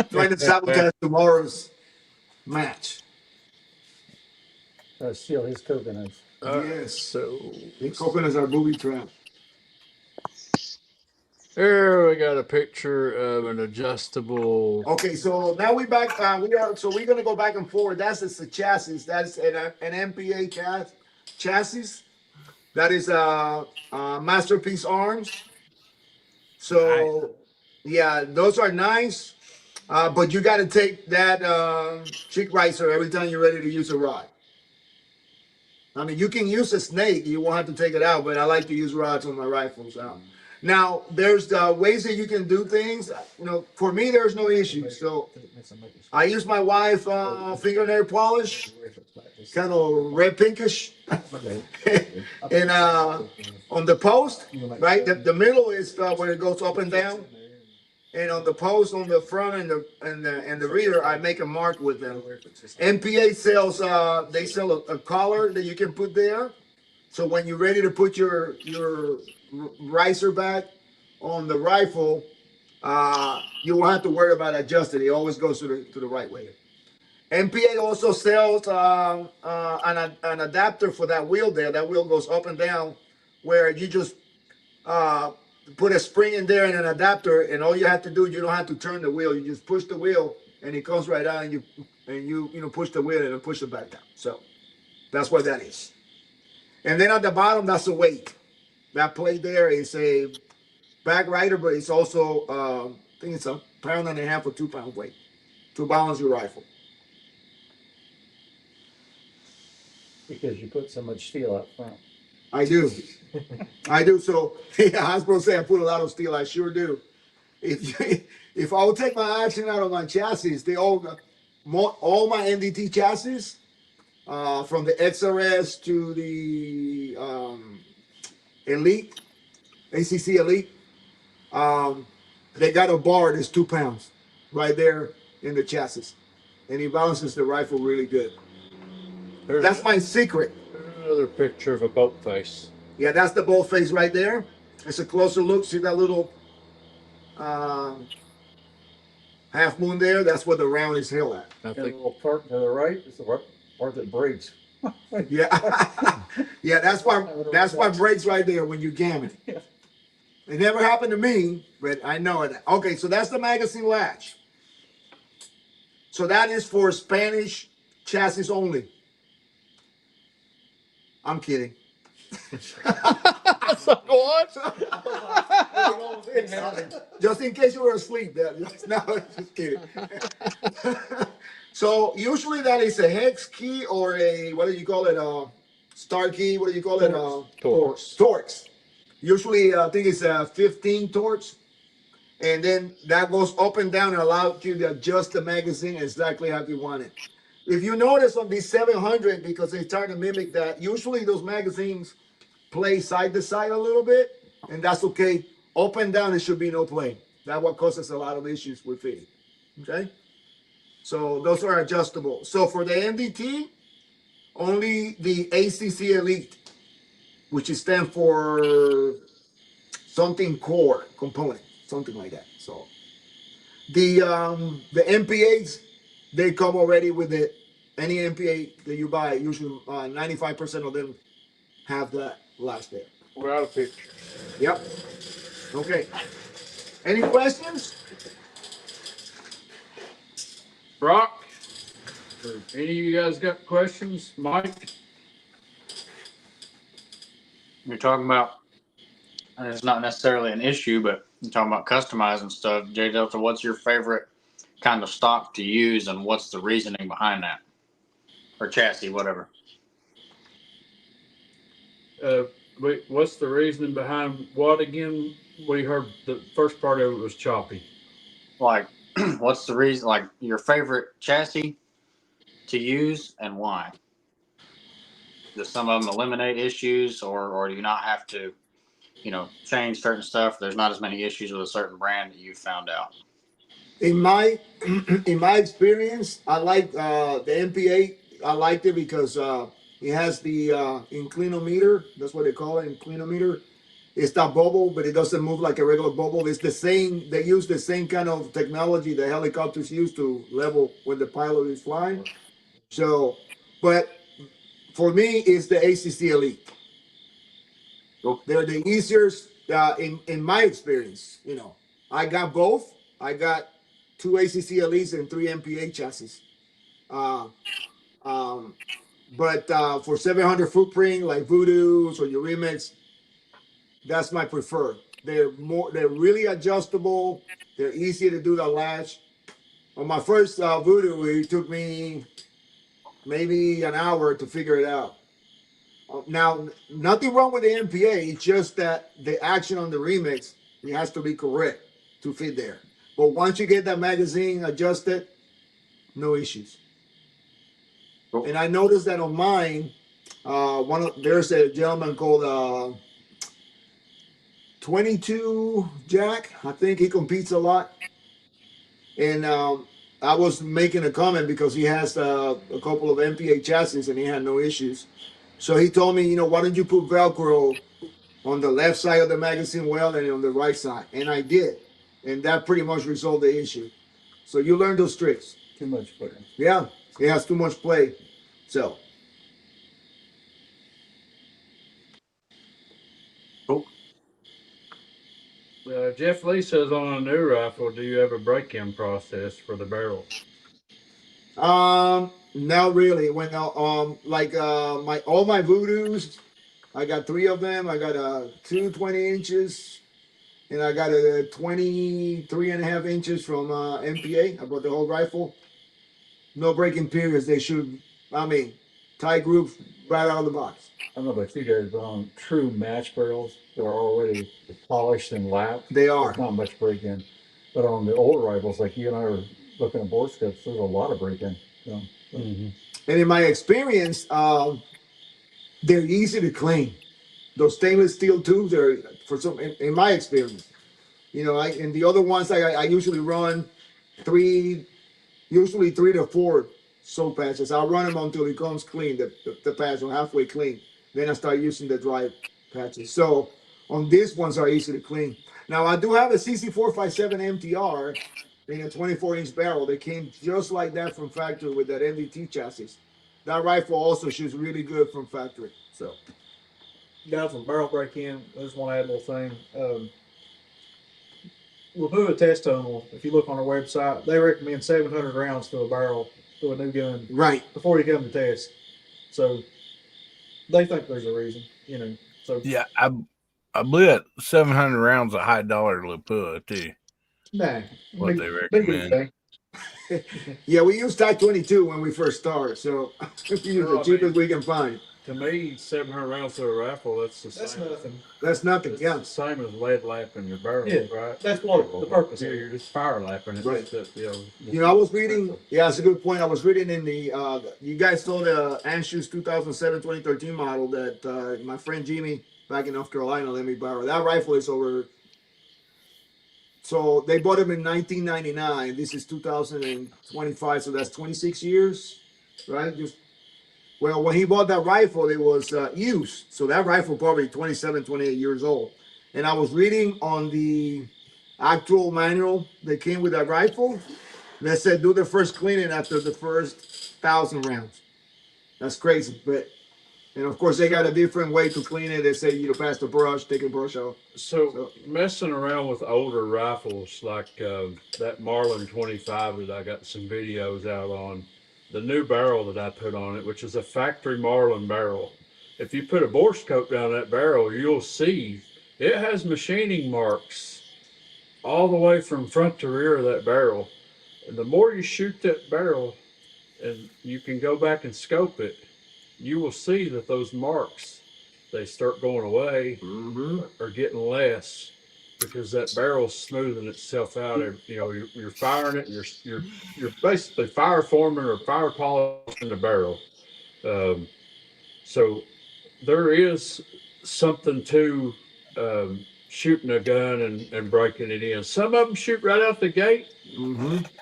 Trying to sabotage tomorrow's match. Steal his coconuts. Yes. So The coconuts are booby trap. here we got a picture of an adjustable. Okay, so now we're back. We're gonna go back and forward. That's the chassis. That's an MPA chassis. That is Masterpiece Arms. So yeah, those are nice. But you got to take that chick riser every time you're ready to use a rod. I mean, you can use a snake. You won't have to take it out, but I like to use rods on my rifles. Now, there's ways that you can do things. For me, there's no issue. So I use my wife fingernail polish, kind of red pinkish. And on the post, right, the middle is where it goes up and down. And on the post, on the front and the rear, I make a mark with them. MPA sells, they sell a collar that you can put there. So when you're ready to put your riser back on the rifle, you won't have to worry about adjusting. It always goes to the right way. MPA also sells an adapter for that wheel there. That wheel goes up and down, where you just put a spring in there and an adapter, and all you have to do, you don't have to turn the wheel. You just push the wheel, and it comes right out, and you push the wheel and push it back down. So that's what that is. And then at the bottom, that's the weight. That plate there is a back rider, but it's also I think it's 1.5 pounds or 2 pound weight to balance your rifle. Because you put so much steel up front. I do. I do. So yeah, I was supposed to say I put a lot of steel. I sure do. If I would take my action out of my chassis, all my NDT chassis, from the XRS to the Elite, ACC Elite, they got a bar that's 2 pounds right there in the chassis, and he balances the rifle really good. That's my secret. Another picture of a boat face. Yeah, that's the bolt face right there. It's a closer look. See that little half moon there? That's where the round is held at. And the little part to the right is the part that breaks. Yeah, yeah, that's why breaks right there when you jam it. Yeah. It never happened to me, but I know it. Okay, so that's the magazine latch. So that is for Spanish chassis only. I'm kidding. What? Just in case you were asleep. No, just kidding. So usually that is a hex key or a, what do you call it? Star key. What do you call it? Torx. Torx. Usually I think it's 15 Torx. And then that goes up and down and allows you to adjust the magazine exactly how you want it. If you notice on these 700, because they try to mimic that, usually those magazines play side to side a little bit, and that's okay. Up and down, it should be no play. That's what causes a lot of issues with fitting. Okay? So those are adjustable. So for the NDT, only the ACC Elite, which is stand for something core component, something like that. So the MPAs, they come already with any MPA that you buy. Usually 95% of them have that latch there. We're out of picture. Yep. Okay. Any questions? Brock, any of you guys got questions? Mike? You're talking about, and it's not necessarily an issue, but you're talking about customizing stuff. JDdelta, what's your favorite kind of stock to use, and what's the reasoning behind that? Or chassis, whatever. Wait, what's the reasoning behind what again? We heard the first part of it was choppy. Like, what's the reason, like your favorite chassis to use and why? Do some of them eliminate issues, or do you not have to, change certain stuff? There's not as many issues with a certain brand that you found out. In my experience, I like the MPA. I liked it because it has the inclinometer. That's what they call it, inclinometer. It's not bubble, but it doesn't move like a regular bubble. It's the same. They use the same kind of technology the helicopters use to level when the pilot is flying. So, but for me, it's the ACC Elite. They're the easiest in my experience. I got both. I got 2 ACC Elites and 3 MPA chassis. But for 700 footprint like Voodoos or your Riimmfire, that's my preferred. They're really adjustable. They're easy to do the latch. On my first Voodoo, it took me maybe an hour to figure it out. Now, nothing wrong with the MPA. It's just that the action on the Riimmfire, it has to be correct to fit there. But once you get that magazine adjusted, no issues. Cool. And I noticed that on mine, there's a gentleman called 22 Jack. I think he competes a lot. And I was making a comment because he has a couple of MPA chassis and he had no issues. So he told me, why don't you put Velcro on the left side of the magazine well and on the right side? And I did. And that pretty much resolved the issue. So you learn those tricks. Too much footing. Yeah. It has too much play. So Jeff Lee says on a new rifle, do you have a break-in process for the barrel? not really. When like my all my voodoos, I got 3 of them. I got two 20 inches, and I got a 23.5 inches from MPA. I bought the whole rifle. No breaking periods. They shoot. I mean, tight groups right out of the box. I don't know about you guys, but on true match barrels, they're already polished and lapped. They are. There's not much break in. But on the older rifles, like you and I were looking at board scopes, there's a lot of break in. So, And in my experience, they're easy to clean. Those stainless steel tubes are, for some, in my experience, you know, and the other ones I usually run usually 3 to 4 soap patches. I'll run them until it comes clean, the patch are halfway clean. Then I start using the dry patches. So on these ones are easy to clean. Now I do have a CC457 MTR in a 24-inch barrel. They came just like that from factory with that MDT chassis. That rifle also shoots really good from factory. So Guys, on barrel break in, I just want to add a little thing. Lapua Test Tunnel, if you look on our website, they recommend 700 rounds to a barrel to a new gun right. before you come to test. So they think there's a reason, you know. So Yeah, I believe that 700 rounds of high dollar Lapua too. nah, What they recommend. Yeah, we use Type 22 when we first started, so we use the cheapest we can find. To me, 700 rounds to a rifle, that's nothing. That's nothing, It's yeah. the same as lead lapping your barrel, Yeah, right? that's what the purpose Yeah, is. you're just fire lapping it. Right. Just, You know, I was reading, yeah, that's a good point. I was reading in the, you guys saw the Anschutz 2007-2013 model that my friend Jimmy back in North Carolina let me borrow. That rifle is over, so they bought him in 1999. This is 2025, so that's 26 years, right? Well, when he bought that rifle, it was used. So that rifle probably 27, 28 years old. And I was reading on the actual manual that came with that rifle. They said do the first cleaning after the first 1,000 rounds. That's crazy. But, and of course, they got a different way to clean it. They say you pass the brush, take a brush out. So messing around with older rifles like that Marlin 25 that I got some videos out on, the new barrel that I put on it, which is a factory Marlin barrel. If you put a bore scope down that barrel, you'll see it has machining marks all the way from front to rear of that barrel. And the more you shoot that barrel, and you can go back and scope it, you will see that those marks, they start going away or getting less because that barrel's smoothing itself out. You know, you're firing it. You're basically fire forming or fire polishing the barrel. So there is something to shooting a gun and breaking it in. Some of them shoot right out the gate.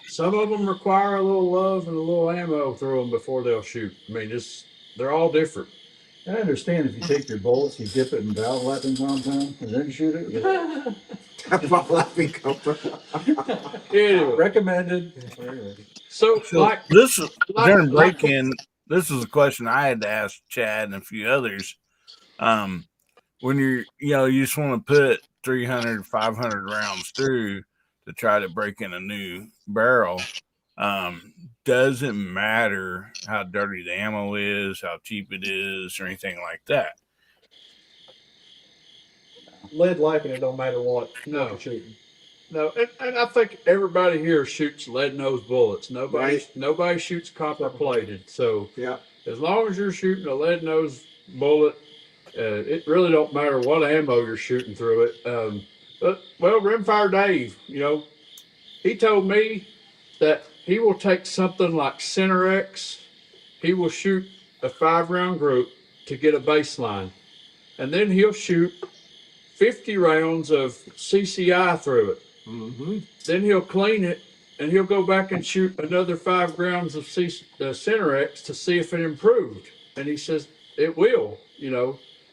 Some of them require a little love and a little ammo through them before they'll shoot. I mean, they're all different. I understand if you take your bullets, you dip it in valve lapping compound, and then shoot it. Anyway, Recommended. so like This is during like- break-in. This is a question I had to ask Chad and a few others. When you just want to put 300, 500 rounds through to try to break in a new barrel, doesn't matter how dirty the ammo is, how cheap it is, or anything like that. Lead lapping, it don't matter what No. you're shooting. No, and I think everybody here shoots lead nose bullets. Nobody shoots copper plated. So Yeah. as long as you're shooting a lead nose bullet, it really don't matter what ammo you're shooting through it. But Riimmfire Dave, he told me that he will take something like Cinerex. He will shoot a 5-round group to get a baseline, and then he'll shoot 50 rounds of CCI through it. Then he'll clean it, and he'll go back and shoot another 5 grams of Cinerex to see if it improved. And he says it will,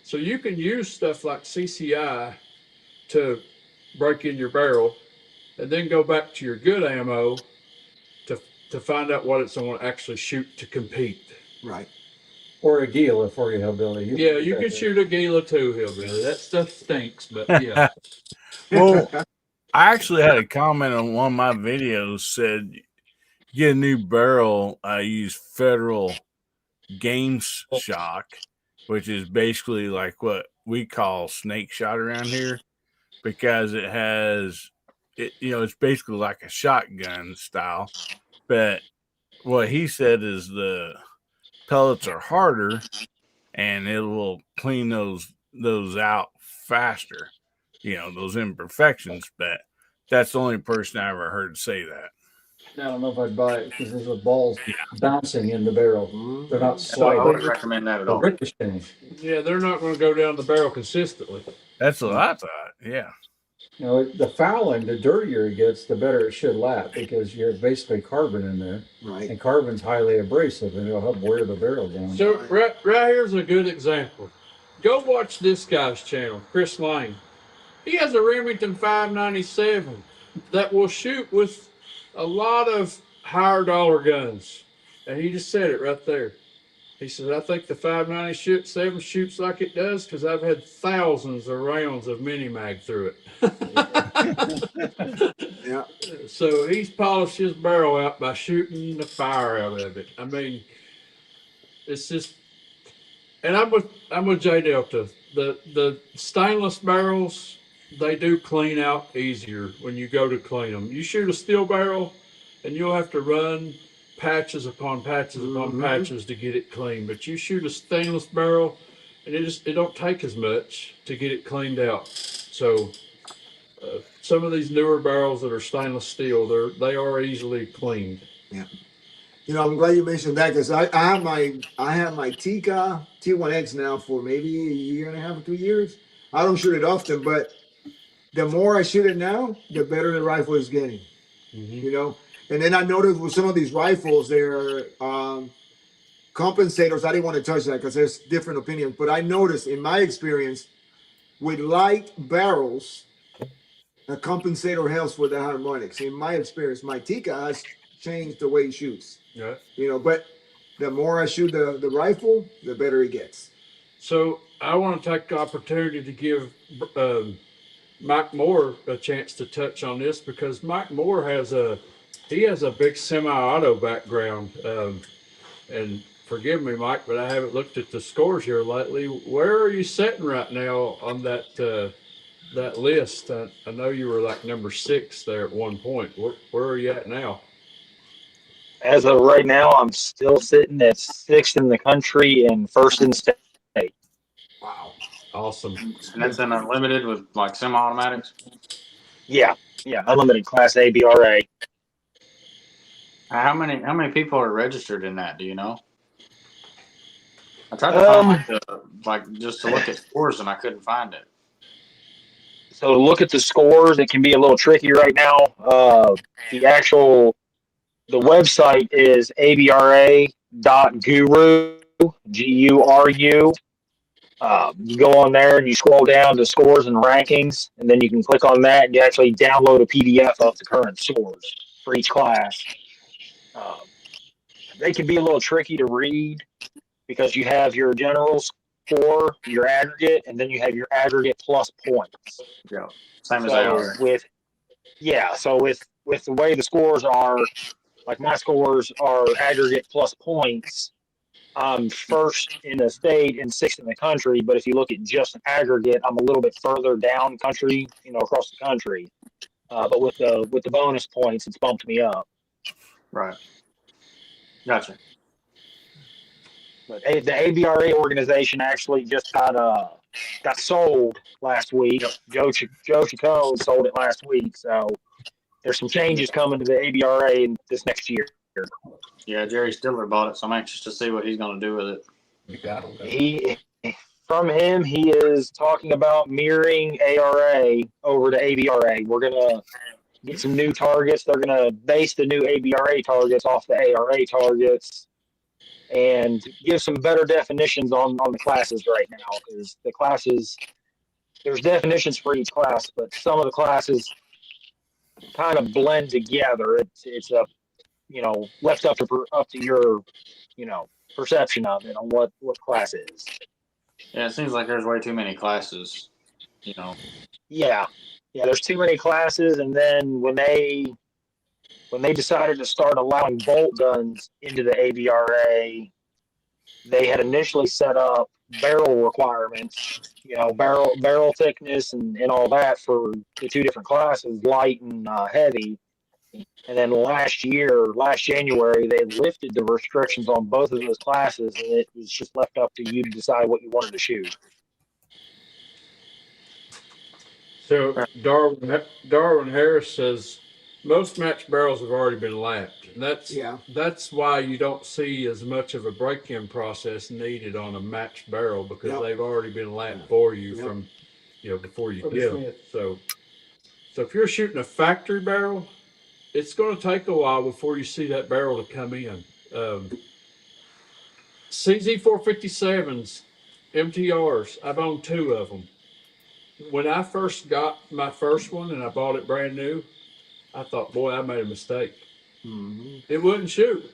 So you can use stuff like CCI to break in your barrel, and then go back to your good ammo to find out what it's going to actually shoot to compete. Right. Or a Gila for you, hillbilly. Yeah, you can shoot a Gila too, hillbilly. That stuff stinks, but yeah. Well, I actually had a comment on one of my videos said, get a new barrel. I use Federal Games Shock, which is basically like what we call snake shot around here, because it has it. You know, it's basically like a shotgun style. But what he said is the pellets are harder, and it will clean those out faster. You know, those imperfections. But that's the only person I ever heard say that. I don't know if I'd buy it because there's the balls bouncing in the barrel. They're not So I wouldn't sliding. recommend that at They're all. ricocheting. Yeah, they're not going to go down the barrel consistently. That's what I thought. Yeah. You know, the fouling, the dirtier it gets, the better it should lap because you're basically carbon in there. Right. And carbon's highly abrasive and it'll help wear the barrel down. So right here's a good example. Go watch this guy's channel, Chris Lane. He has a Remington 597 that will shoot with a lot of higher dollar guns. And he just said it right there. He said, I think the 597 shoots like it does because I've had thousands of rounds of mini mag through it. Yeah. So he's polished his barrel out by shooting the fire out of it. I mean, it's just, and I'm with JDdelta. The stainless barrels, they do clean out easier when you go to clean them. You shoot a steel barrel, and you'll have to run patches upon patches upon patches to get it clean. But you shoot a stainless barrel, and it don't take as much to get it cleaned out. So some of these newer barrels that are stainless steel, they are easily cleaned. Yeah. You know, I'm glad you mentioned that because I have my Tika T1X now for maybe a year and a half or 2 years. I don't shoot it often, but the more I shoot it now, the better the rifle is getting. You know, and then I noticed with some of these rifles, they're compensators. I didn't want to touch that because there's different opinions, but I noticed in my experience with light barrels, a compensator helps with the harmonics. In my experience, my Tika has changed the way he shoots. Yeah. You know, but the more I shoot the rifle, the better it gets. So I want to take the opportunity to give Mike Moore a chance to touch on this because Mike Moore has a big semi-auto background. And forgive me, Mike, but I haven't looked at the scores here lately. Where are you sitting right now on that list? I know you were like number 6 there at one point. Where are you at now? As of right now, I'm still sitting at 6th in the country and 1st in state. Wow. Awesome. And that's in unlimited with like semi-automatics? Yeah, unlimited class ABRA. How many people are registered in that? Do you know? I tried to find just to look at scores and I couldn't find it. So to look at the scores, it can be a little tricky right now. The website is abra.guru, GURU. You go on there and you scroll down to scores and rankings, and then you can click on that and you actually download a PDF of the current scores for each class. They can be a little tricky to read because you have your general score, your aggregate, and then you have your aggregate plus points. Yeah, same as they are. So with the way the scores are, like my scores are aggregate plus points. I'm 1st in the state and 6th in the country, but if you look at just aggregate, I'm a little bit further down country, across the country. But with the bonus points, it's bumped me up. Right. Gotcha. But the ABRA organization actually just got sold last week. Joe Chacon sold it last week, so there's some changes coming to the ABRA in this next year. Yeah, Jerry Stiller bought it, so I'm anxious to see what he's going to do with it. From him, he is talking about mirroring ARA over to ABRA. We're gonna get some new targets. They're gonna base the new ABRA targets off the ARA targets and give some better definitions on the classes right now, because the classes, there's definitions for each class, but some of the classes kind of blend together. It's a left up to your, perception of it on what class is. Yeah, it seems like there's way too many classes. Yeah, there's too many classes, and then when they decided to start allowing bolt guns into the ABRA, they had initially set up barrel requirements, barrel thickness and all that for the two different classes, light and heavy. And then last January, they lifted the restrictions on both of those classes, and it was just left up to you to decide what you wanted to shoot. So Darwin Harris says most match barrels have already been lapped. And that's why you don't see as much of a break-in process needed on a matched barrel, because they've already been lapped for you from before you kill. So if you're shooting a factory barrel, it's going to take a while before you see that barrel to come in. CZ457s, MTRs, I've owned 2 of them. When I first got my first one and I bought it brand new, I thought, boy, I made a mistake. Mm-hmm. It wouldn't shoot.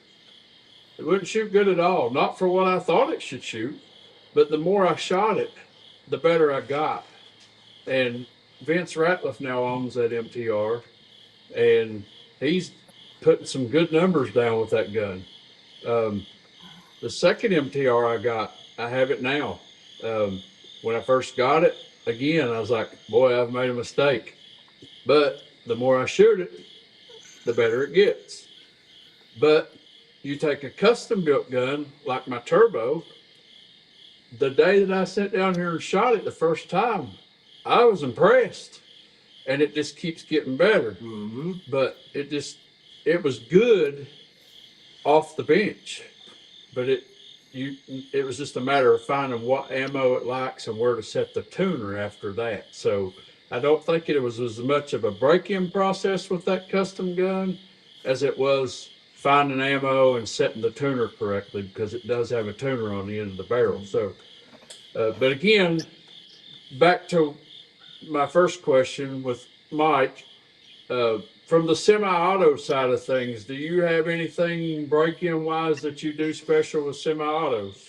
It wouldn't shoot good at all. Not for what I thought it should shoot, but the more I shot it, the better I got. And Vince Ratliff now owns that MTR, and he's putting some good numbers down with that gun. The second MTR I got, I have it now. When I first got it, again, I was like, boy, I've made a mistake. But the more I shoot it, the better it gets. But you take a custom built gun like my turbo, the day that I sat down here and shot it the first time, I was impressed. And it just keeps getting better. Mm-hmm. But it was good off the bench. But it was just a matter of finding what ammo it likes and where to set the tuner after that. So I don't think it was as much of a break-in process with that custom gun as it was finding ammo and setting the tuner correctly, because it does have a tuner on the end of the barrel. So, but again, back to my first question with Mike, from the semi-auto side of things, do you have anything break-in wise that you do special with semi-autos?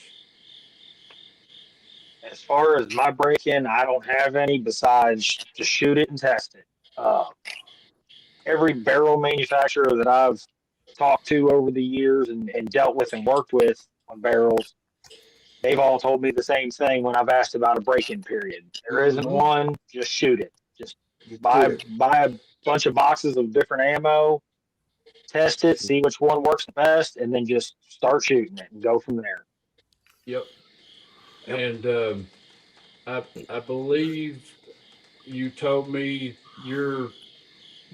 As far as my break-in, I don't have any besides to shoot it and test it. Every barrel manufacturer that I've talked to over the years and dealt with and worked with on barrels, they've all told me the same thing when I've asked about a break-in period. There isn't one, just shoot it. Just buy a bunch of boxes of different ammo, test it, see which one works the best, and then just start shooting it and go from there. Yep. And I believe you told me your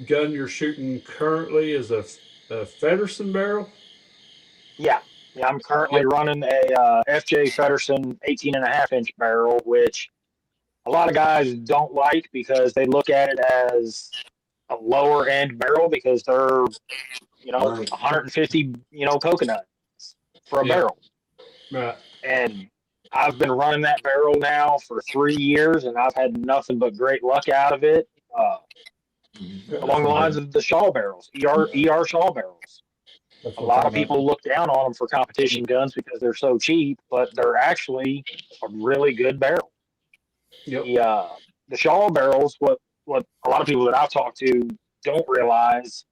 gun you're shooting currently is a Feddersen barrel? Yeah, I'm currently running a FJ Feddersen 18.5-inch barrel, which a lot of guys don't like because they look at it as a lower end barrel because they're, 150, coconuts for a barrel. Right. And I've been running that barrel now for 3 years, and I've had nothing but great luck out of it. Along the lines of the Shaw barrels, ER Shaw barrels. A lot of people look down on them for competition guns because they're so cheap, but they're actually a really good barrel. Yep. The Shaw barrels, what a lot of people that I've talked to don't realize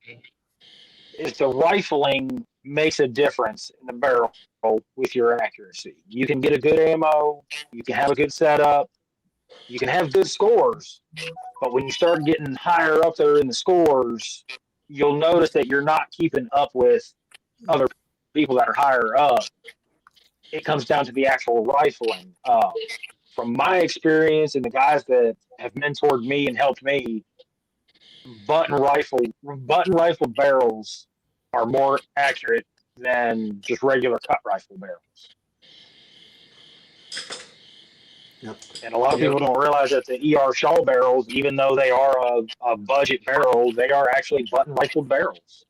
is the rifling makes a difference in the barrel with your accuracy. You can get a good ammo, you can have a good setup, you can have good scores, but when you start getting higher up there in the scores, you'll notice that you're not keeping up with other people that are higher up. It comes down to the actual rifling. From my experience and the guys that have mentored me and helped me, button rifle barrels are more accurate than just regular cut rifle barrels. Yep. And a lot of people don't realize that the ER Shaw barrels, even though they are a budget barrel, they are actually button rifled barrels.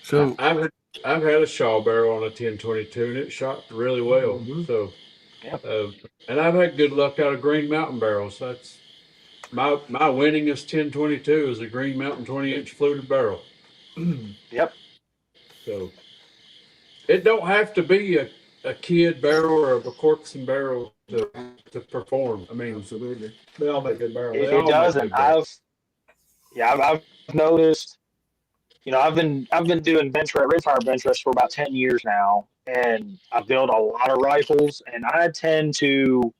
So I've had a Shaw barrel on a 1022, and it shot really well. Mm-hmm. So, and I've had good luck out of Green Mountain barrels. That's my winningest 1022 is a Green Mountain 20-inch fluted barrel. Yep. So it don't have to be a kid barrel or a corkscrew barrel to perform. I mean, Absolutely. They all make good barrels. They It all make doesn't. good barrels. I've noticed. I've been doing rimfire bench rest for about 10 years now, and I've built a lot of rifles, and I tend to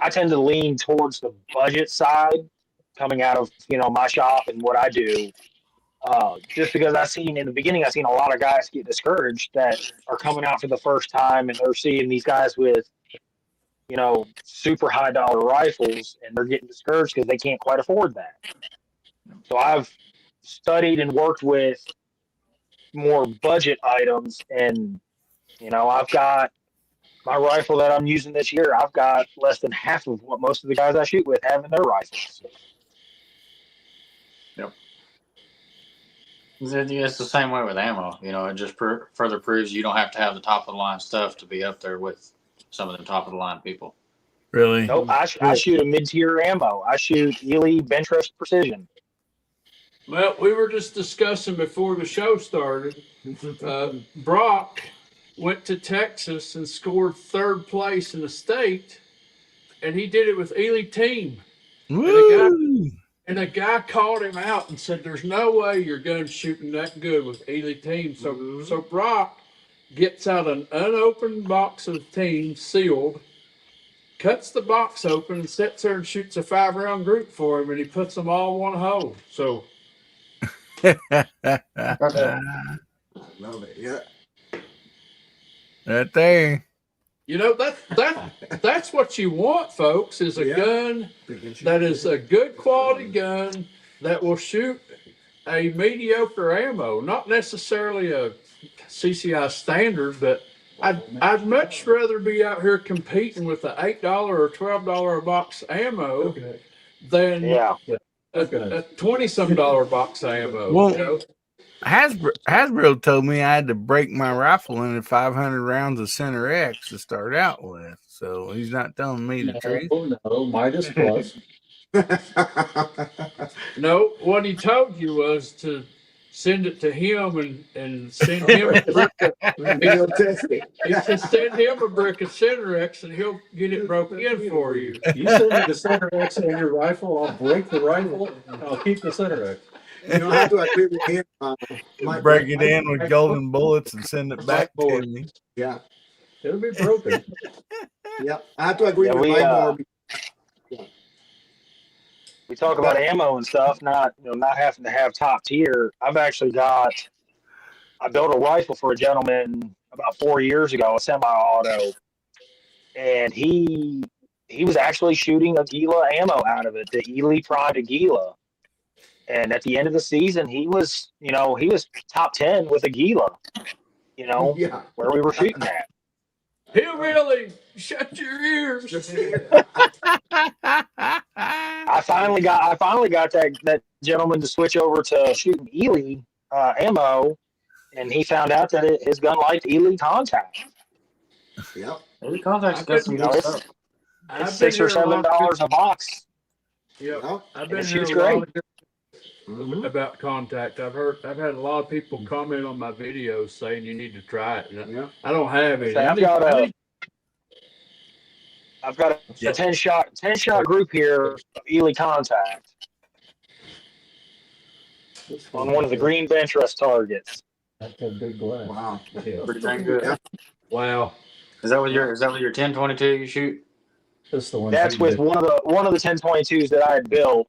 lean towards the budget side, coming out of my shop and what I do. Just because I seen in the beginning, I seen a lot of guys get discouraged that are coming out for the first time, and they're seeing these guys with super high dollar rifles, and they're getting discouraged because they can't quite afford that. So I've studied and worked with more budget items, and I've got my rifle that I'm using this year. I've got less than half of what most of the guys I shoot with have in their rifles. Yep. It's the same way with ammo. It just further proves you don't have to have the top of the line stuff to be up there with some of the top of the line people. Really? Nope, I shoot a mid-tier ammo. I shoot Ely Beeenchrest Precision. Well, we were just discussing before the show started. Brock went to Texas and scored 3rd place in the state, and he did it with Ely Team. Woo! And a guy called him out and said, "There's no way your gun's shooting that good with Ely Team." So Brock gets out an unopened box of Team, sealed, cuts the box open, and sits there and shoots a 5-round group for him, and he puts them all in one hole. So. Love it. Yeah. Right there. That's what you want, folks, is a gun that is a good quality gun that will shoot a mediocre ammo, not necessarily a CCI standard, but I'd much rather be out here competing with a $8 or $12 a box ammo than a $20-some box ammo. Well, Hasbro told me I had to break my rifle into 500 rounds of Center X to start out with. So he's not telling me the truth. No, Midas Plus. No, what he told you was to send it to him and send him a brick. He said send him a brick of Center X and he'll get it broke in for you. You send me the Center X in your rifle, I'll break the rifle, and I'll keep the Center X. I have to agree with him. Break it in with golden bullets and send it back to me. Yeah. It'll be broken. Yeah. I have to agree with Mike more. We talk about ammo and stuff, not having to have top tier. I built a rifle for a gentleman about 4 years ago, a semi-auto, and he was actually shooting Aguila ammo out of it, the Ely Prime Aguila. And at the end of the season, he was top 10 with Aguila, where we were shooting at. Hillbilly, shut your ears. I finally got that gentleman to switch over to shooting Ely ammo, and he found out that his gun liked Ely contact. Yep. Ely contact's got some good stuff. It's $6 or $7 a box. Yeah, I've been it here shoots a lot great. about contact. I've had a lot of people comment on my videos saying you need to try it. I don't have any. I've got a 10-shot group here of Ely contact on one of the green Beeenchrest targets. That's a good glass. Wow. Pretty dang good. Yeah. Wow. Is that with your 1022 you shoot? That's the one. That's with one of the 1022s that I had built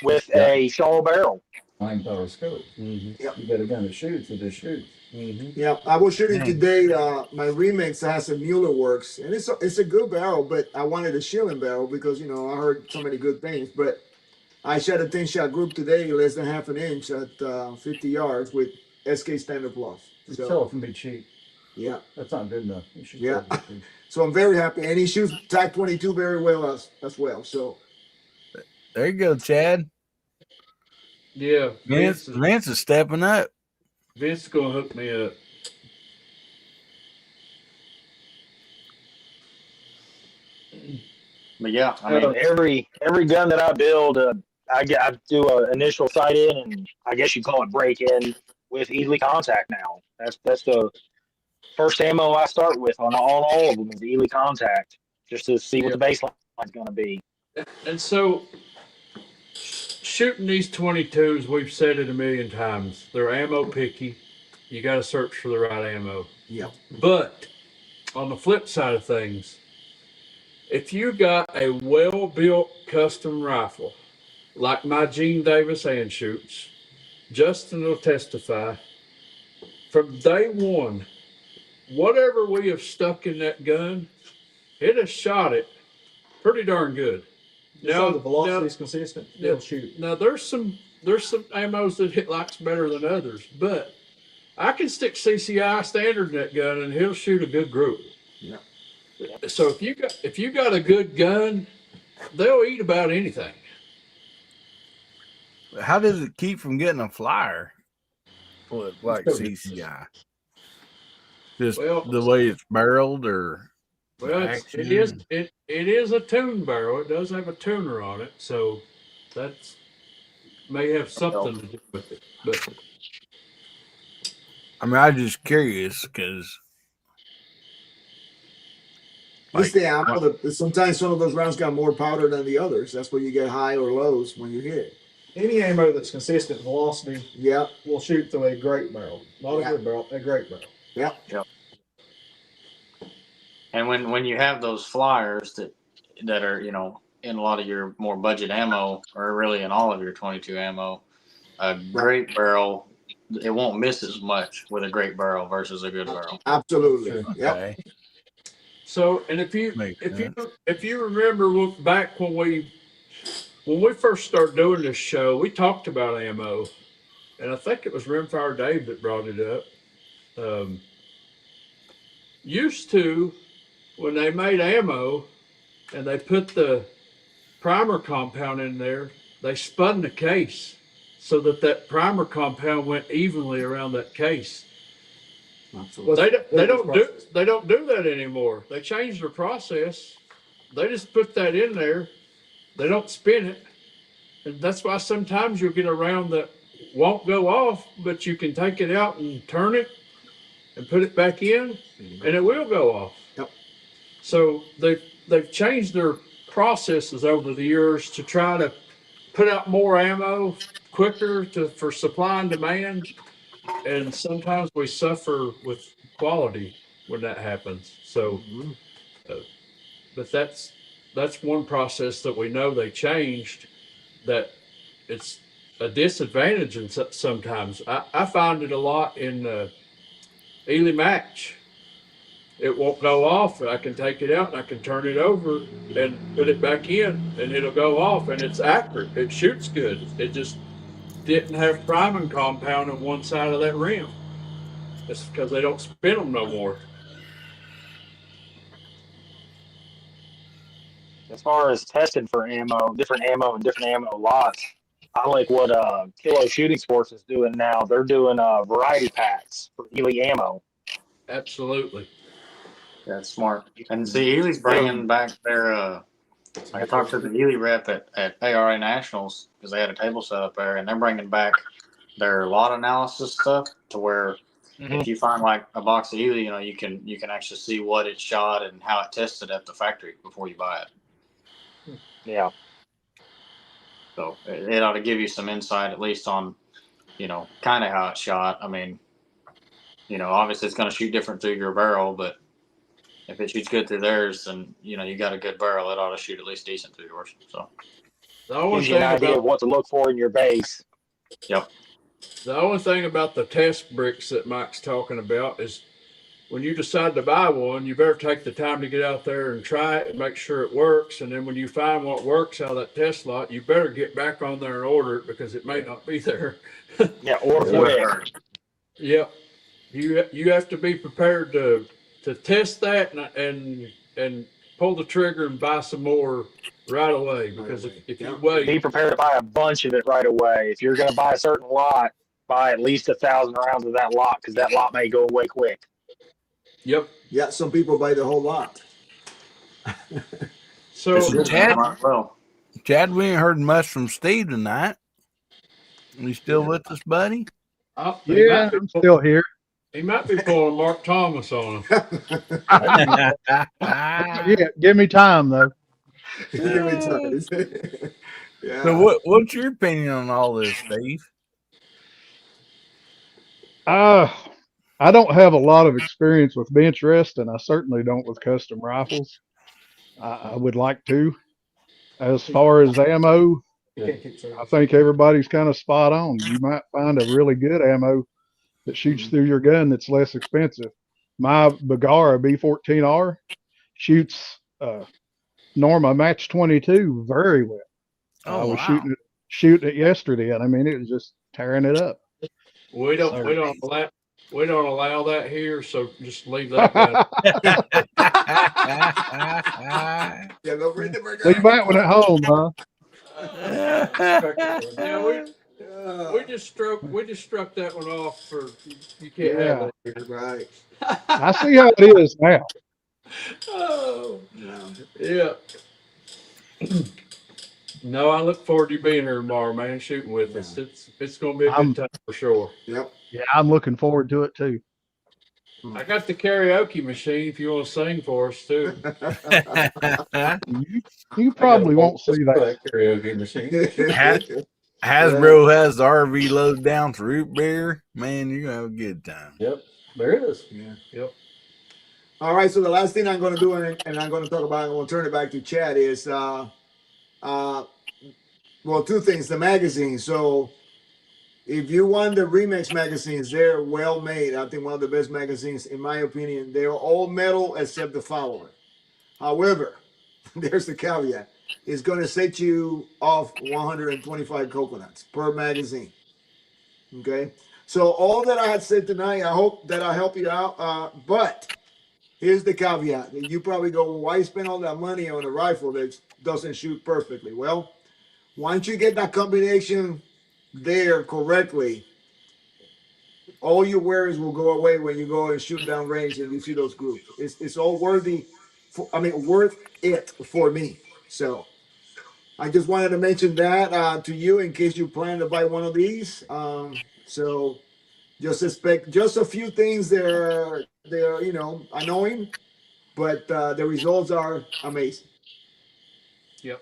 with a shawl barrel. 9-power scope. Mm-hmm. Yep. You got a gun that shoots, it just shoots. Mm-hmm. Yeah, I was shooting today. My remix has a Mueller Works, and it's a good barrel, but I wanted a Schilling barrel because I heard so many good things. But I shot a 10-shot group today, less than half an inch at 50 yards with SK Standard Plus. You tell it can be cheap. Yeah, That's not good enough. You should Yeah. tell it to be cheap. so I'm very happy, and he shoots TAC 22 very well as well. So There you go, Chad. Yeah. Vince is stepping up. Vince is gonna hook me up. But yeah, I mean, Every gun that I build, I do an initial sight in, and I guess you call it break in. with Ely Contact now. That's the first ammo I start with on all of them is Ely Contact, just to see what the baseline is going to be. And so, shooting these 22s, we've said it a million times. They're ammo picky. You got to search for the right ammo. Yep. But on the flip side of things, if you got a well-built custom rifle, like my Gene Davis hand shoots, Justin will testify, from day one, whatever we have stuck in that gun, it has shot it pretty darn good. Now the velocity is consistent. It'll shoot. Now there's some ammos that it likes better than others, but I can stick CCI standard in that gun and he'll shoot a good group. Yeah. So if you got a good gun, they'll eat about anything. How does it keep from getting a flyer? Like CCI? Just the way it's barreled, or it is a tune barrel. It does have a tuner on it, so that's may have something to do with it. But I mean, I'm just curious because It's the ammo. Sometimes some of those rounds got more powder than the others. That's where you get high or lows when you hit. Any ammo that's consistent velocity, Yeah. will shoot through a great barrel. Not a good barrel, a great barrel. Yeah. And when you have those flyers that are, you know, in a lot of your more budget ammo, or really in all of your 22 ammo, a great barrel, it won't miss as much with a great barrel versus a good barrel. Absolutely. Yep. okay. so, and if you remember back when we first started doing this show, we talked about ammo, and I think it was Riimmfire Dave that brought it up. Used to, when they made ammo and they put the primer compound in there, they spun the case so that primer compound went evenly around that case. They don't do that anymore. They changed their process. They just put that in there. They don't spin it. And that's why sometimes you'll get a round that won't go off, but you can take it out and turn it and put it back in, and it will go off. Yep. So they've changed their processes over the years to try to put out more ammo quicker for supply and demand, and sometimes we suffer with quality when that happens. So, but that's one process that we know they changed. That it's a disadvantage, and sometimes I find it a lot in Ely match. It won't go off. I can take it out and I can turn it over and put it back in, and it'll go off, and it's accurate. It shoots good. It just didn't have priming compound on one side of that rim. It's because they don't spin them no more. As far as testing for different ammo lots, I like what Kilo Shooting Sports is doing now. They're doing variety packs for Ely ammo. Absolutely. That's smart. And see, Ely's bringing back their, I talked to the Ely rep at ARA Nationals because they had a table set up there, and they're bringing back their lot analysis stuff to where if you find like a box of Ely, you know, you can actually see what it shot and how it tested at the factory before you buy it. Yeah. So it ought to give you some insight, at least on, you know, kind of how it shot. I mean, you know, obviously it's going to shoot different through your barrel, but if it shoots good through theirs, then, you know, you got a good barrel, it ought to shoot at least decent through yours. So gives you an idea of what to look for in your base. Yep. The only thing about the test bricks that Mike's talking about is when you decide to buy one, you better take the time to get out there and try it and make sure it works. And then when you find what works out of that test lot, you better get back on there and order it because it may not be there. Yeah, or quick. Yeah, you have to be prepared to test that and pull the trigger and buy some more right away. Because if you wait, be prepared to buy a bunch of it right away. If you're going to buy a certain lot, buy at least 1,000 rounds of that lot because that lot may go away quick. Yep. Yeah, some people buy the whole lot. So Chad, we ain't heard much from Steve tonight. You still with us, buddy? Oh, Yeah, I'm still here. he might be pulling Mark Thomas on him. Yeah, give me time though. Give me time. Yeah. So what's your opinion on all this, Steve? I don't have a lot of experience with Beeenchrest, and I certainly don't with custom rifles. I would like to. As far as ammo, You can't keep I think everybody's kind of spot on. You might find a really good ammo that shoots through your gun that's less expensive. My Bagara B14R shoots Norma Match 22 very well. Oh, I was wow. shooting it yesterday, and I mean it was just tearing it up. We don't allow that here, so just leave that gun. Yeah, go bring the burger. Leave that one at home, huh? Yeah, we just struck that one off for you can't have Yeah, that here. Right. I see how it is now. Oh, No. yeah. No, I look forward to you being here tomorrow, man, shooting with us. It's gonna be a good time for sure. Yep. Yeah, I'm looking forward to it too. I got the karaoke machine if you want to sing for us too. You probably won't see that. Karaoke machine. Hasbro has the RV loaded down to root beer. Man, you're gonna have a good time. Yep, there it is. Yeah. Yep. All right. So the last thing I'm going to do, and I'm going to talk about, and we'll turn it back to Chad, is well, two things. The magazine. So if you want the Remix magazines, they're well made. I think one of the best magazines, in my opinion. They're all metal except the follower. However, there's the caveat. It's going to set you off 125 coconuts per magazine. Okay. So all that I had said tonight, I hope that I help you out. But here's the caveat. You probably go, well, why spend all that money on a rifle that doesn't shoot perfectly? Well, once you get that combination there correctly, all your worries will go away when you go and shoot down range and you see those groups. It's all worth it for me. So I just wanted to mention that to you in case you plan to buy one of these. So just expect just a few things. They're annoying, but the results are amazing. Yep.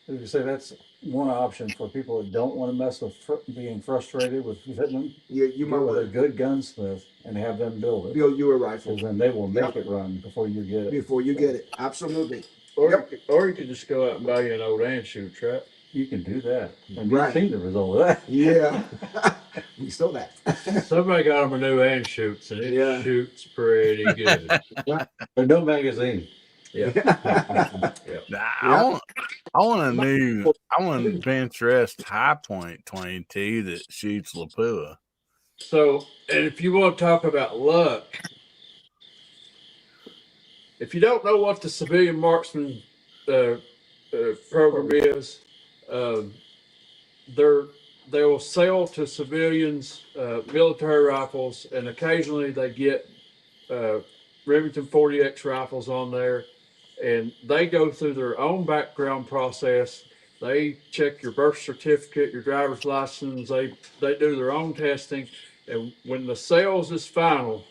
As you say, that's one option for people that don't want to mess with being frustrated with hitting them. You might Go with a want good gunsmith and have them build to it. build you a rifle. Because then they will make it run before you get it. Before you get it. Absolutely. Or you could just go out and buy you an old Anshoot trap. You can do that. And Right. you've seen the result of that. Yeah. We stole that. Somebody got them a new Anshoots and it shoots pretty good. But no magazine. Yeah. I want a Beeenchrest High Point 22 that shoots Lapua. So, and if you want to talk about luck, if you don't know what the civilian marksman program is, they will sell to civilians military rifles, and occasionally they get Remington 40X rifles on there, and they go through their own background process. They check your birth certificate, your driver's license. They do their own testing, and when the sales is final,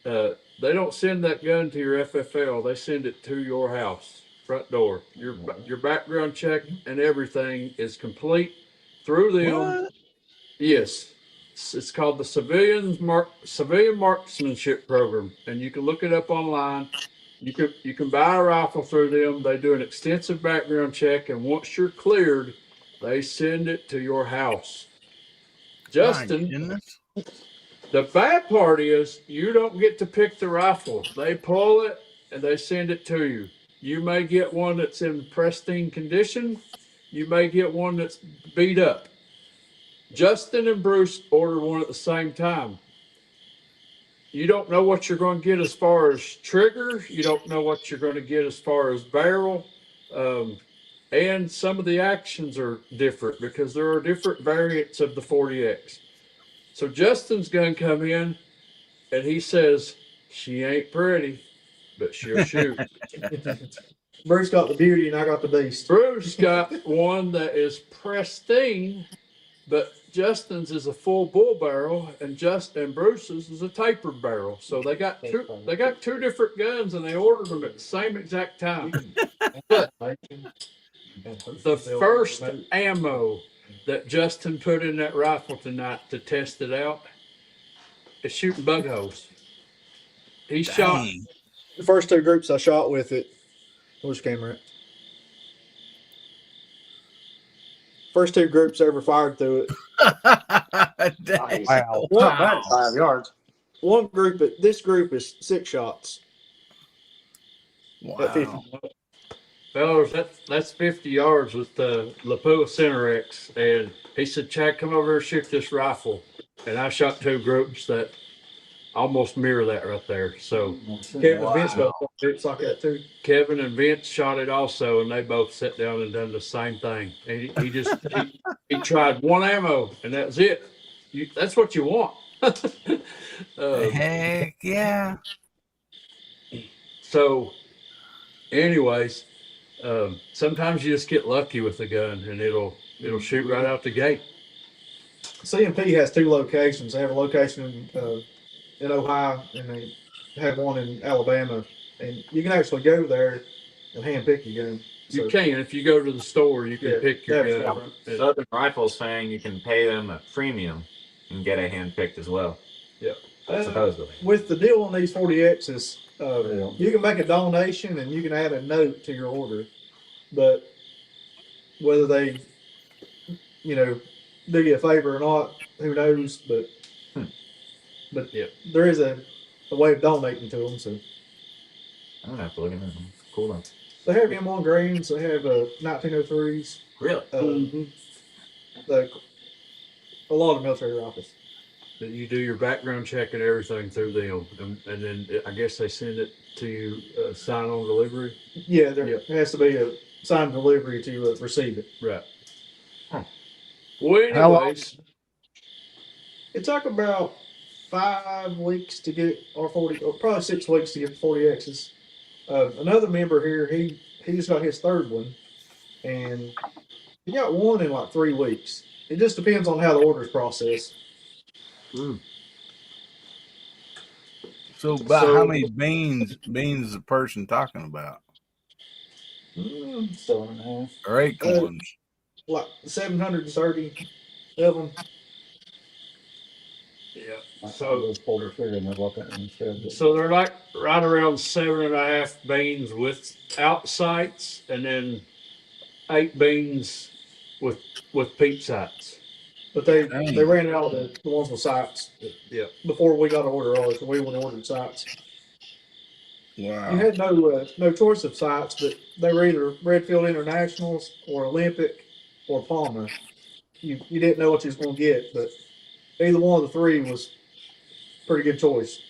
they don't send that gun to your FFL. They send it to your house, front door. Your background check and everything is complete through them. What? Yes, it's called the Civilian Marksmanship Program, and you can look it up online. You can buy a rifle through them. They do an extensive background check, and once you're cleared, they send it to your house. Justin, the bad part is you don't get to pick the rifle. They pull it and they send it to you. You may get one that's in pristine condition. You may get one that's beat up. Justin and Bruce ordered one at the same time. You don't know what you're going to get as far as trigger. You don't know what you're going to get as far as barrel. And some of the actions are different because there are different variants of the 40X. So Justin's gun come in and he says, she ain't pretty, but she'll shoot. Bruce got the beauty and I got the beast. Bruce got one that is pristine, But Justin's is a full bull barrel, and Bruce's is a tapered barrel. So they got two different guns, and they ordered them at the same exact time. But the first ammo that Justin put in that rifle tonight to test it out is shooting bug holes. He shot Dang. The first two groups I shot with it. Where's the camera at? First two groups I ever fired through it. Dang. Wow. About 5 yards. One group, this group is 6 shots at 50. Wow. fellas, that's 50 yards with the Lapua Cinerex. And he said, Chad, come over here and shoot this rifle. And I shot two groups that almost mirror that right there. So Kevin and Vince both groups like that too. Kevin and Vince shot it also, and they both sat down and done the same thing. And he just he tried one ammo, and that's it. That's what you want. Heck yeah. So, anyways, sometimes you just get lucky with the gun, and it'll shoot right out the gate. CMP has two locations. They have a location in Ohio, and they have one in Alabama. And you can actually go there and hand pick your gun. You can. If you go to the store, you can pick your gun. Southern Rifles saying you can pay them a premium and get a hand picked as well. Yeah. Supposedly. With the deal on these 40Xs, you can make a donation and you can add a note to your order. But whether they, do you a favor or not, who knows? But there is a way of donating to them. So I'm gonna have to look into them. Cool though. they have M1 grains. They have 1903s. Really? A lot of military rifles. You do your background check and everything through them, and then I guess they send it to you, sign on delivery. Yeah, there has to be a signed delivery to receive it. Right. Huh. Well, anyways, it took about 5 weeks to get our 40, or probably 6 weeks to get 40Xs. Another member here, he just got his third one, and he got one in like 3 weeks. It just depends on how the order's processed. So how many beans is a person talking about? 7.5. Or acorns? Like 730 of them. yeah. So they're like right around 7.5 beans without sights, and then 8 beans with peep sights. But they ran out the ones with sights. Yeah. Before we got to order ours, so we went and ordered sights. Wow. You had no choice of sights, but they were either Redfield Internationals or Olympic or Palmer. You didn't know what you was going to get, but either one of the three was a pretty good choice.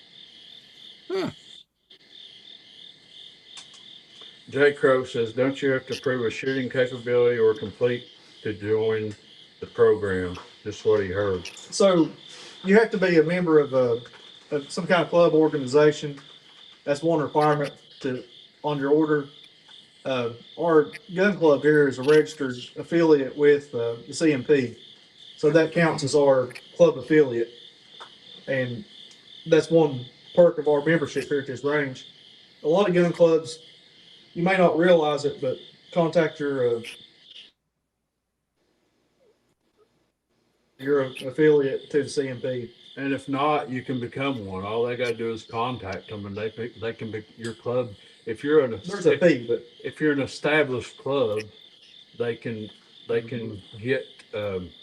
Jay Crow says, don't you have to prove a shooting capability or complete to join the program? Just what he heard. So you have to be a member of some kind of club organization. That's one requirement on your order. Our gun club here is a registered affiliate with the CMP. So that counts as our club affiliate. And that's one perk of our membership here at this range. A lot of gun clubs, you may not realize it, but contact your affiliate to the CMP. And if not, you can become one. All they got to do is contact them, and they can be your club. If you're There's a fee, but if you're an established club, they can get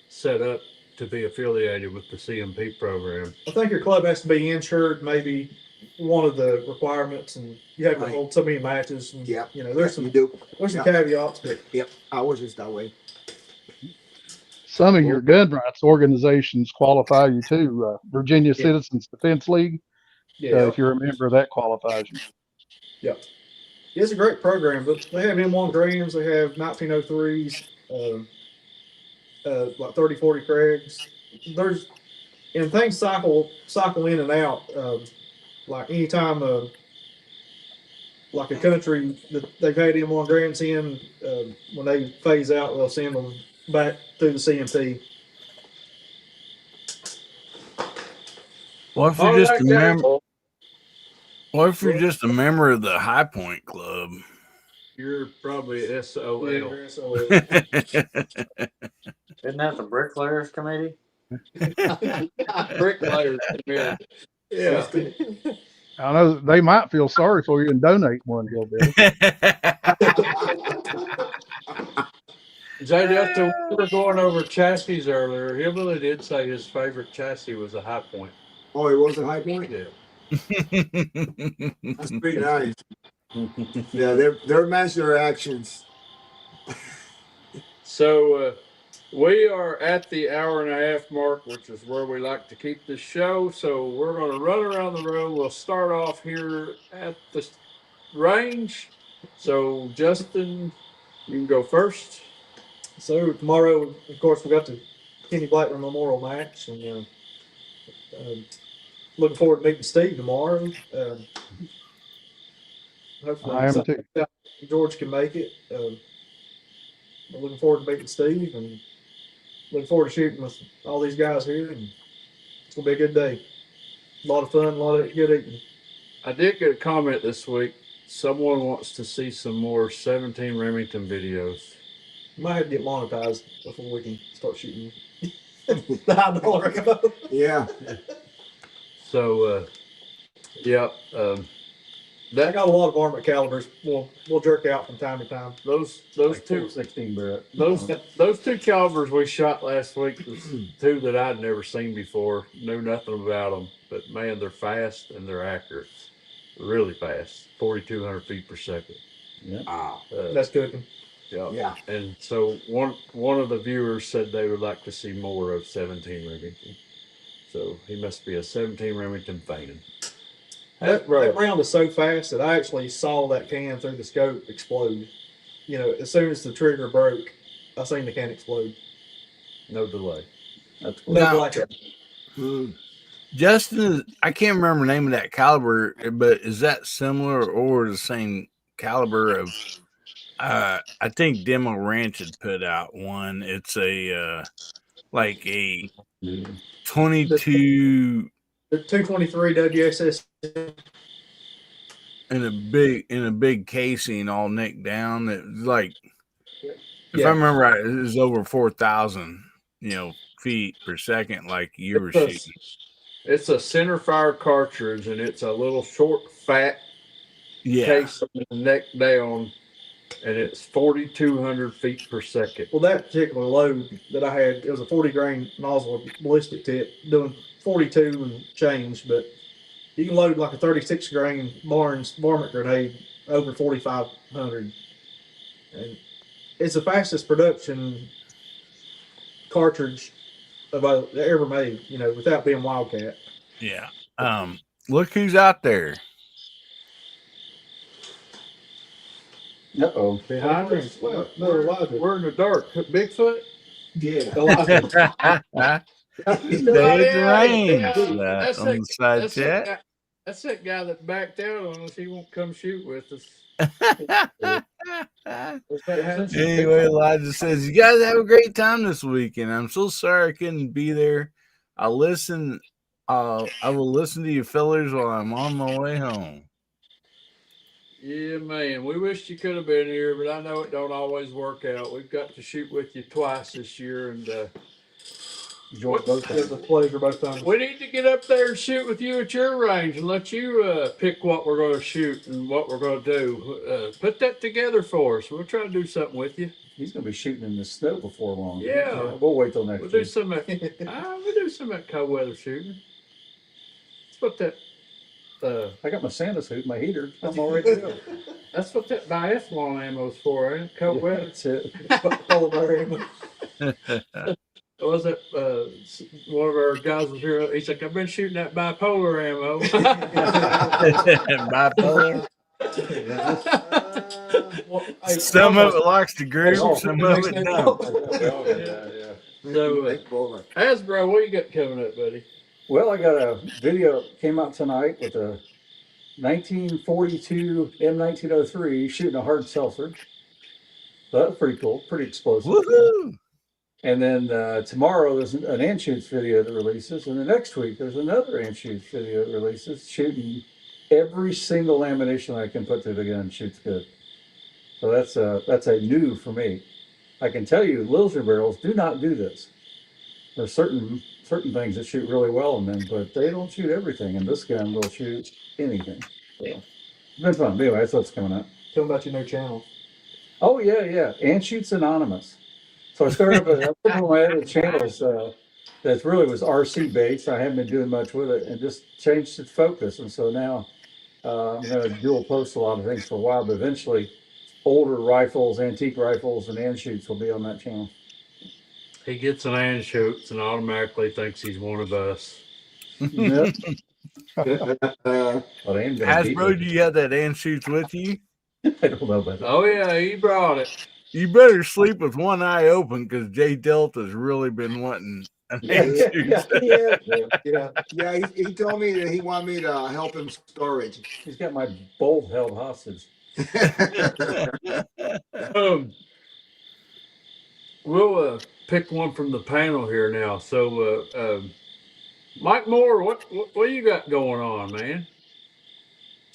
set up to be affiliated with the CMP program. I think your club has to be insured, maybe one of the requirements, and you have to hold so many matches. And, there's some caveats, but ours is that way. Some of your gun rights organizations qualify you too. Virginia Citizens Defense League. If you're a member of that, qualifies you. Yeah. It's a great program, but they have M1 Grams, they have 1903s, like 30-40 Craigs. And things cycle in and out. Like anytime, like a country that they've had M1 Grams in, when they phase out, they'll send them back through the CMP. What if All you're just right, a guys. member? What if you're just a member of the High Point Club? You're probably SOL. Yeah, you're SOL. Isn't that the Bricklayers Committee? Bricklayers committee. Yeah. I know they might feel sorry for you and donate one, Hillbilly. JDdelta, we were going over chassis earlier. Hillbilly did say his favorite chassis was a High Point. Oh, it was a High Point? Yeah. That's pretty nice. Yeah, they're master actions. So we are at the hour and a half mark, which is where we like to keep the show. So we're going to run around the room. We'll start off here at the range. So Justin, you can go first. So tomorrow, of course, we got the Kenny Blackburn Memorial match, and looking forward to meeting Steve tomorrow. Hopefully, I am too. George can make it. I'm looking forward to meeting Steve, and looking forward to shooting with all these guys here. And it's gonna be a good day. A lot of fun, a lot of good eating. I did get a comment this week. Someone wants to see some more 17 Remington videos. Might have to get monetized before we can start shooting. $9 Yeah. So, yeah, I that got a lot of varmint calibers. We'll jerk out from time to time. those Like two 16 Brett. those two calibers we shot last week was two that I'd never seen before. Knew nothing about them, but man, they're fast and they're accurate. Really fast, 4,200 feet per second. Wow. That's cooking. Yeah. Yeah. And so one of the viewers said they would like to see more of 17 Remington. So he must be a 17 Remington fan. That round is so fast that I actually saw that can through the scope explode. You know, as soon as the trigger broke, I seen the can explode. No delay. That's cool. No Now- blackout. Justin, I can't remember the name of that caliber, but is that similar or the same caliber of? I think Demo Ranch had put out one. It's a like a 22 The 223 WSS. in a big casing, all nicked down. It was like, if Yeah. I remember right, it was over 4,000 feet per second, like you were shooting. It's a center fire cartridge, and it's a little short, fat Yeah, case with the neck down, and it's 4,200 feet per second. Well, that particular load that I had, it was a 40 grain nozzle ballistic tip, doing 42 and change, but you can load like a 36 grain Barnes varmint grenade over 4,500. And it's the fastest production cartridge ever made, you know, without being Wildcat. yeah. Look who's out there. Uh-oh. Behind us, Well, no, Elijah. we're in the dark. Bigfoot? Yeah. Stay at the range That's on the side That's chat. that's that guy that backed out on us. He won't come shoot with us. Anyway, Elijah says, "You guys have a great time this weekend. I'm so sorry I couldn't be there. I will listen to you fellers while I'm on my way home." Yeah, man. We wish you could have been here, but I know it don't always work out. We've got to shoot with you twice this year, and Enjoy both It was a pleasure both times. we need to get up there and shoot with you at your range and let you pick what we're going to shoot and what we're going to do. Put that together for us. We'll try to do something with you. He's going to be shooting in the snow before long. Yeah. We'll wait till next We'll year. do some. We'll do some at cold weather shooting. That's what that. I got my Santa suit, my heater. I'm all ready to go. That's what that biathlon ammo's for, ain't it? Cold weather. That's it. Polar ammo. Was it one of our guys was here? He's like, I've been shooting that bipolar ammo. Bipolar. Hey, Some of it likes to groove, some of it don't. So, Hasbro, what you got coming up, buddy? Well, I got a video that came out tonight with a 1942 M1903 shooting a hard seltzer. So that was pretty cool, pretty explosive. Woohoo! And then tomorrow there's an Anschutz video that releases, and the next week there's another Anschutz video that releases, shooting every single ammunition I can put through the gun shoots good. So that's a new for me. I can tell you, Lilsner barrels do not do this. There's certain things that shoot really well in them, but they don't shoot everything, and this gun will shoot anything. So it's been fun. Anyway, that's what's coming up. Tell them about your new channel. Oh yeah, Anschutz Anonymous. So I started up one of my other channels that really was RC based. I haven't been doing much with it, and just changed its focus. And so now I'm going to dual post a lot of things for a while, but eventually older rifles, antique rifles, and Anschutz will be on that channel. He gets an Anschutz and automatically thinks he's one of us. Yep. Well, I am gonna beat Hasbro, it. do you have that Anschutz with you? I don't know about that. Oh yeah, he brought it. You better sleep with one eye open because JDdelta's really been wanting an Anschutz. Yeah. He told me that he wanted me to help him storage. He's got my bolt held hostage. We'll pick one from the panel here now. So, Mike Moore, what do you got going on, man?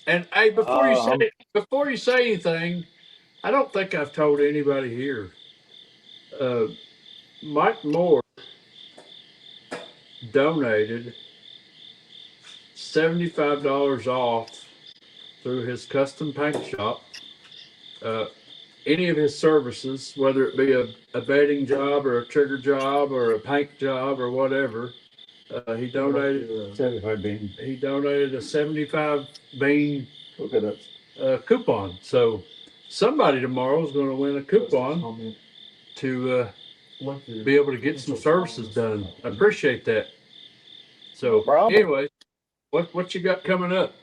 And hey, before you say anything, I don't think I've told anybody here. Mike Moore donated $75 off through his custom paint shop. Any of his services, whether it be a bedding job or a trigger job or a paint job or whatever, he donated 75 bean. He donated a 75 bean Look at that. Coupon. So somebody tomorrow is going to win a coupon to be able to get some services done. I appreciate that. So anyway, what you got coming up?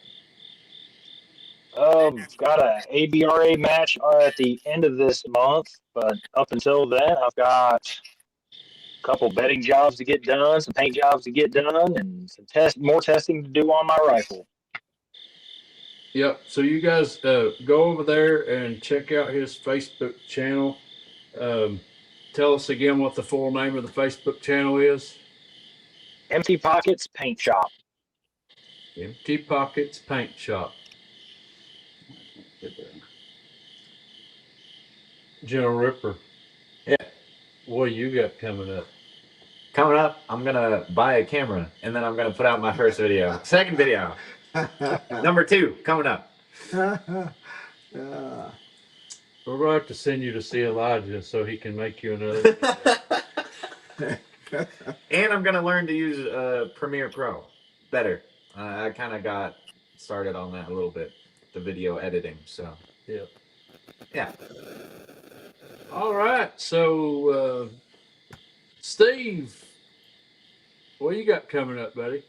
Got a ABRA match at the end of this month, but up until then, I've got a couple bedding jobs to get done, some paint jobs to get done, and some more testing to do on my rifle. Yep. So you guys go over there and check out his Facebook channel. Tell us again what the full name of the Facebook channel is. Empty Pockets Paint Shop. Empty Pockets Paint Shop. General Ripper. Yeah. What do you got coming up? Coming up, I'm gonna buy a camera and then I'm gonna put out my first video. Second video. Number 2 coming up. We're going to have to send you to see Elijah so he can make you another. And I'm gonna learn to use Premiere Pro better. I kind of got started on that a little bit, the video editing. So yeah. All right. So Steve, what you got coming up, buddy?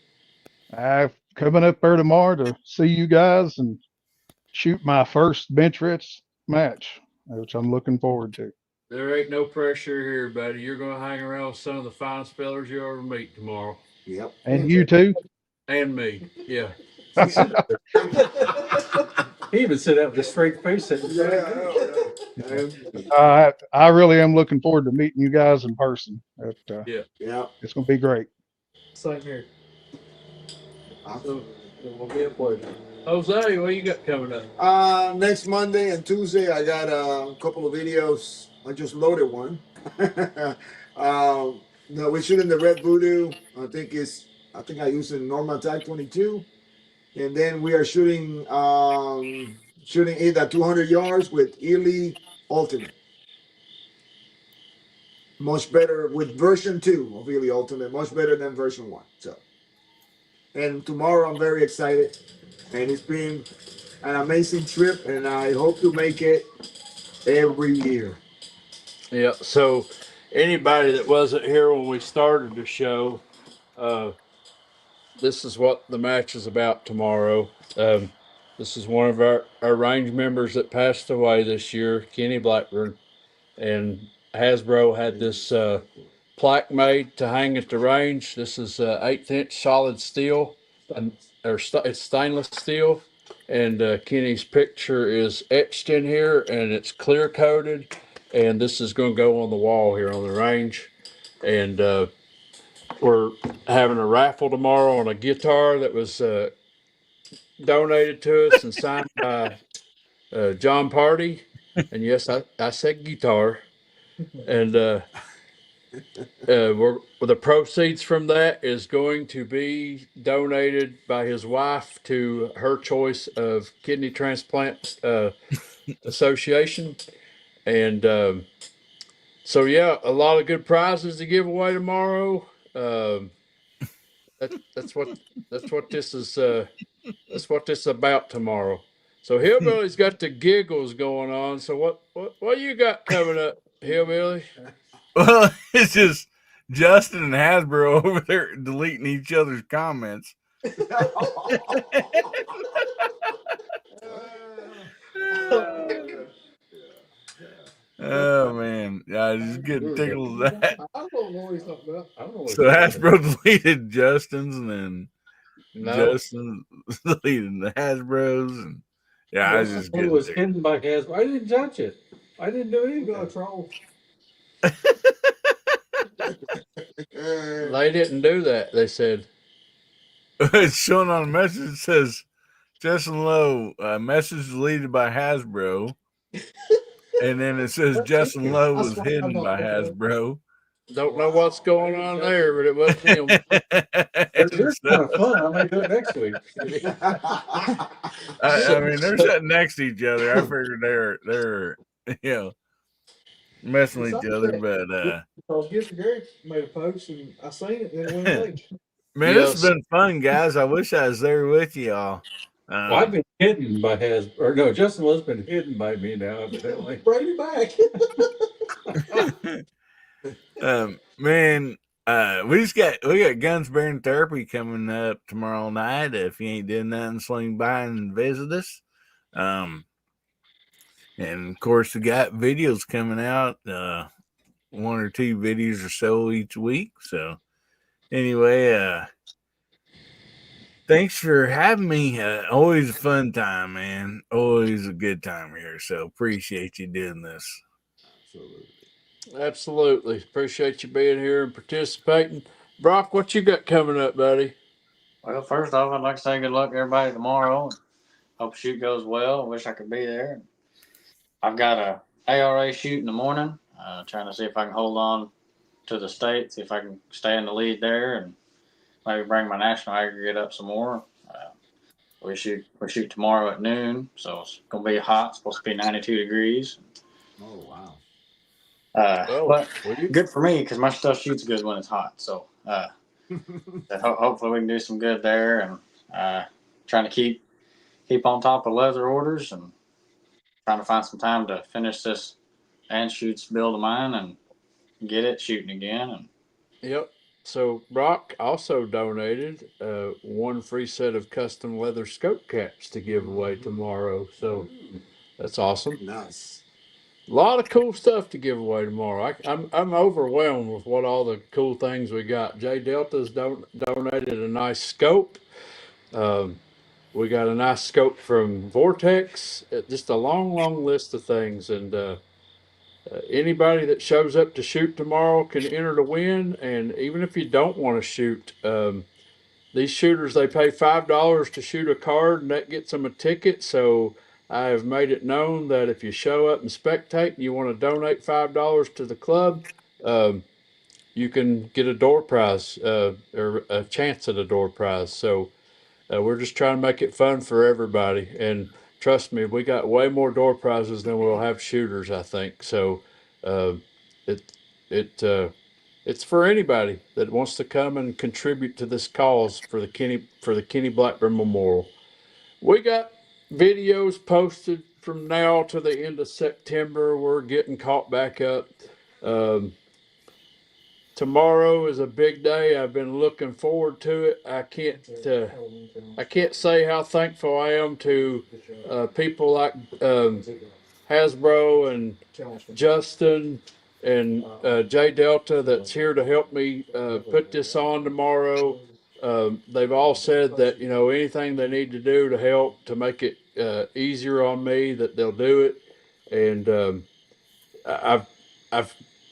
I'm coming up there tomorrow to see you guys and shoot my first Beeenchrest match, which I'm looking forward to. There ain't no pressure here, buddy. You're going to hang around with some of the finest fellers you'll ever meet tomorrow. Yep. And you too? And me. Yeah. He even said that with a straight face. I really am looking forward to meeting you guys in person. Yeah. It's going to be great. Same here. So it will be a pleasure. Jose, what you got coming up? Next Monday and Tuesday, I got a couple of videos. I just loaded one. No, we're shooting the Red Voodoo. I think I used a normal Type 22, and then we are shooting it at 200 yards with Ely Ultimate. Much better with version 2 of Ely Ultimate. Much better than version 1. So, and tomorrow I'm very excited, and it's been an amazing trip, and I hope to make it every year. Yeah. So anybody that wasn't here when we started the show, this is what the match is about tomorrow. This is one of our range members that passed away this year, Kenny Blackburn, and Hasbro had this plaque made to hang at the range. This is 1/8" solid steel, it's stainless steel, and Kenny's picture is etched in here, and it's clear coated, and this is going to go on the wall here on the range. and we're having a raffle tomorrow on a guitar that was donated to us and signed by John Party. And yes, I said guitar. And the proceeds from that is going to be donated by his wife to her choice of kidney transplant association. And so yeah, a lot of good prizes to give away tomorrow. Um, that's what this is. That's what this is about tomorrow. So Hillbilly's got the giggles going on. So what you got coming up, Hillbilly? Well, it's just Justin and Hasbro over there deleting each other's comments. Oh man, I just getting tickled at that. I don't know what he's talking about. I don't know what So you're talking about. Hasbro deleted Justin's, and then No, Justin deleted the Hasbro's, and yeah, I was just It getting was tickled. hidden by Hasbro. I didn't touch it. I didn't do You got a anything. troll. they didn't do that. They said It's showing on a message that says Justin Lowe, message deleted by Hasbro. And then it says Justin Lowe was hidden by Hasbro. don't know what's going on there, but it wasn't him. They're kind of fun. I may do it next week. I mean, they're sitting next to each other. I figured they're you know messing with each other, but Because Gibson Gary made a post and I seen it and it went away. man, this Yes. has been fun, guys. I wish I was there with y'all. Well, I've been hidden by Hasbro. Or no, Justin Lowe's been hidden by me now, evidently. Bring it back. Man, we got Guns Bearing Therapy coming up tomorrow night. If you ain't doing nothing, swing by and visit us. And of course, we got videos coming out, 1 or 2 videos or so each week. So anyway, thanks for having me. Always a fun time, man. Always a good time here. So appreciate you doing this. Absolutely. Appreciate you being here and participating. Brock, what you got coming up, buddy? Well, first off, I'd like to say good luck to everybody tomorrow. Hope the shoot goes well. Wish I could be there. I've got a ARA shoot in the morning. Trying to see if I can hold on to the state, see if I can stay in the lead there, and maybe bring my national aggregate up some more. We shoot tomorrow at noon, so it's gonna be hot. It's supposed to be 92 degrees. Oh wow. But good for me because my stuff shoots good when it's hot. So hopefully we can do some good there, and trying to keep on top of leather orders and trying to find some time to finish this and shoots build of mine and get it shooting again. And Yep. So Brock also donated one free set of custom leather scope caps to give away tomorrow. So that's awesome. Nice. A lot of cool stuff to give away tomorrow. I'm overwhelmed with what all the cool things we got. JDdelta's donated a nice scope. We got a nice scope from Vortex. Just a long list of things. And anybody that shows up to shoot tomorrow can enter to win. And even if you don't want to shoot, these shooters, they pay $5 to shoot a card, and that gets them a ticket. So I have made it known that if you show up and spectate and you want to donate $5 to the club, you can get a door prize or a chance at a door prize. So we're just trying to make it fun for everybody. And trust me, we got way more door prizes than we'll have shooters, I think. So uh, it it it's for anybody that wants to come and contribute to this cause for the Kenny Blackburn Memorial. We got videos posted from now to the end of September. We're getting caught back up. Um, Tomorrow is a big day. I've been looking forward to it. I can't say how thankful I am to people like Hasbro and Justin and JDdelta that's here to help me put this on tomorrow. They've all said that anything they need to do to help to make it easier on me, that they'll do it. And I've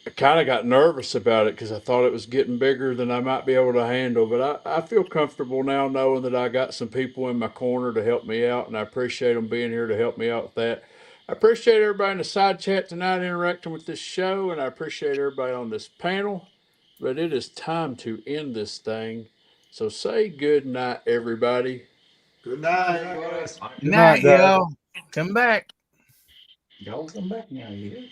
I kind of got nervous about it because I thought it was getting bigger than I might be able to handle. But I feel comfortable now knowing that I got some people in my corner to help me out, and I appreciate them being here to help me out with that. I appreciate everybody in the side chat tonight interacting with this show, and I appreciate everybody on this panel. But it is time to end this thing. So say good night, everybody. Good night. Good night, night, guys. y'all. Come back. Y'all come back now, you hear?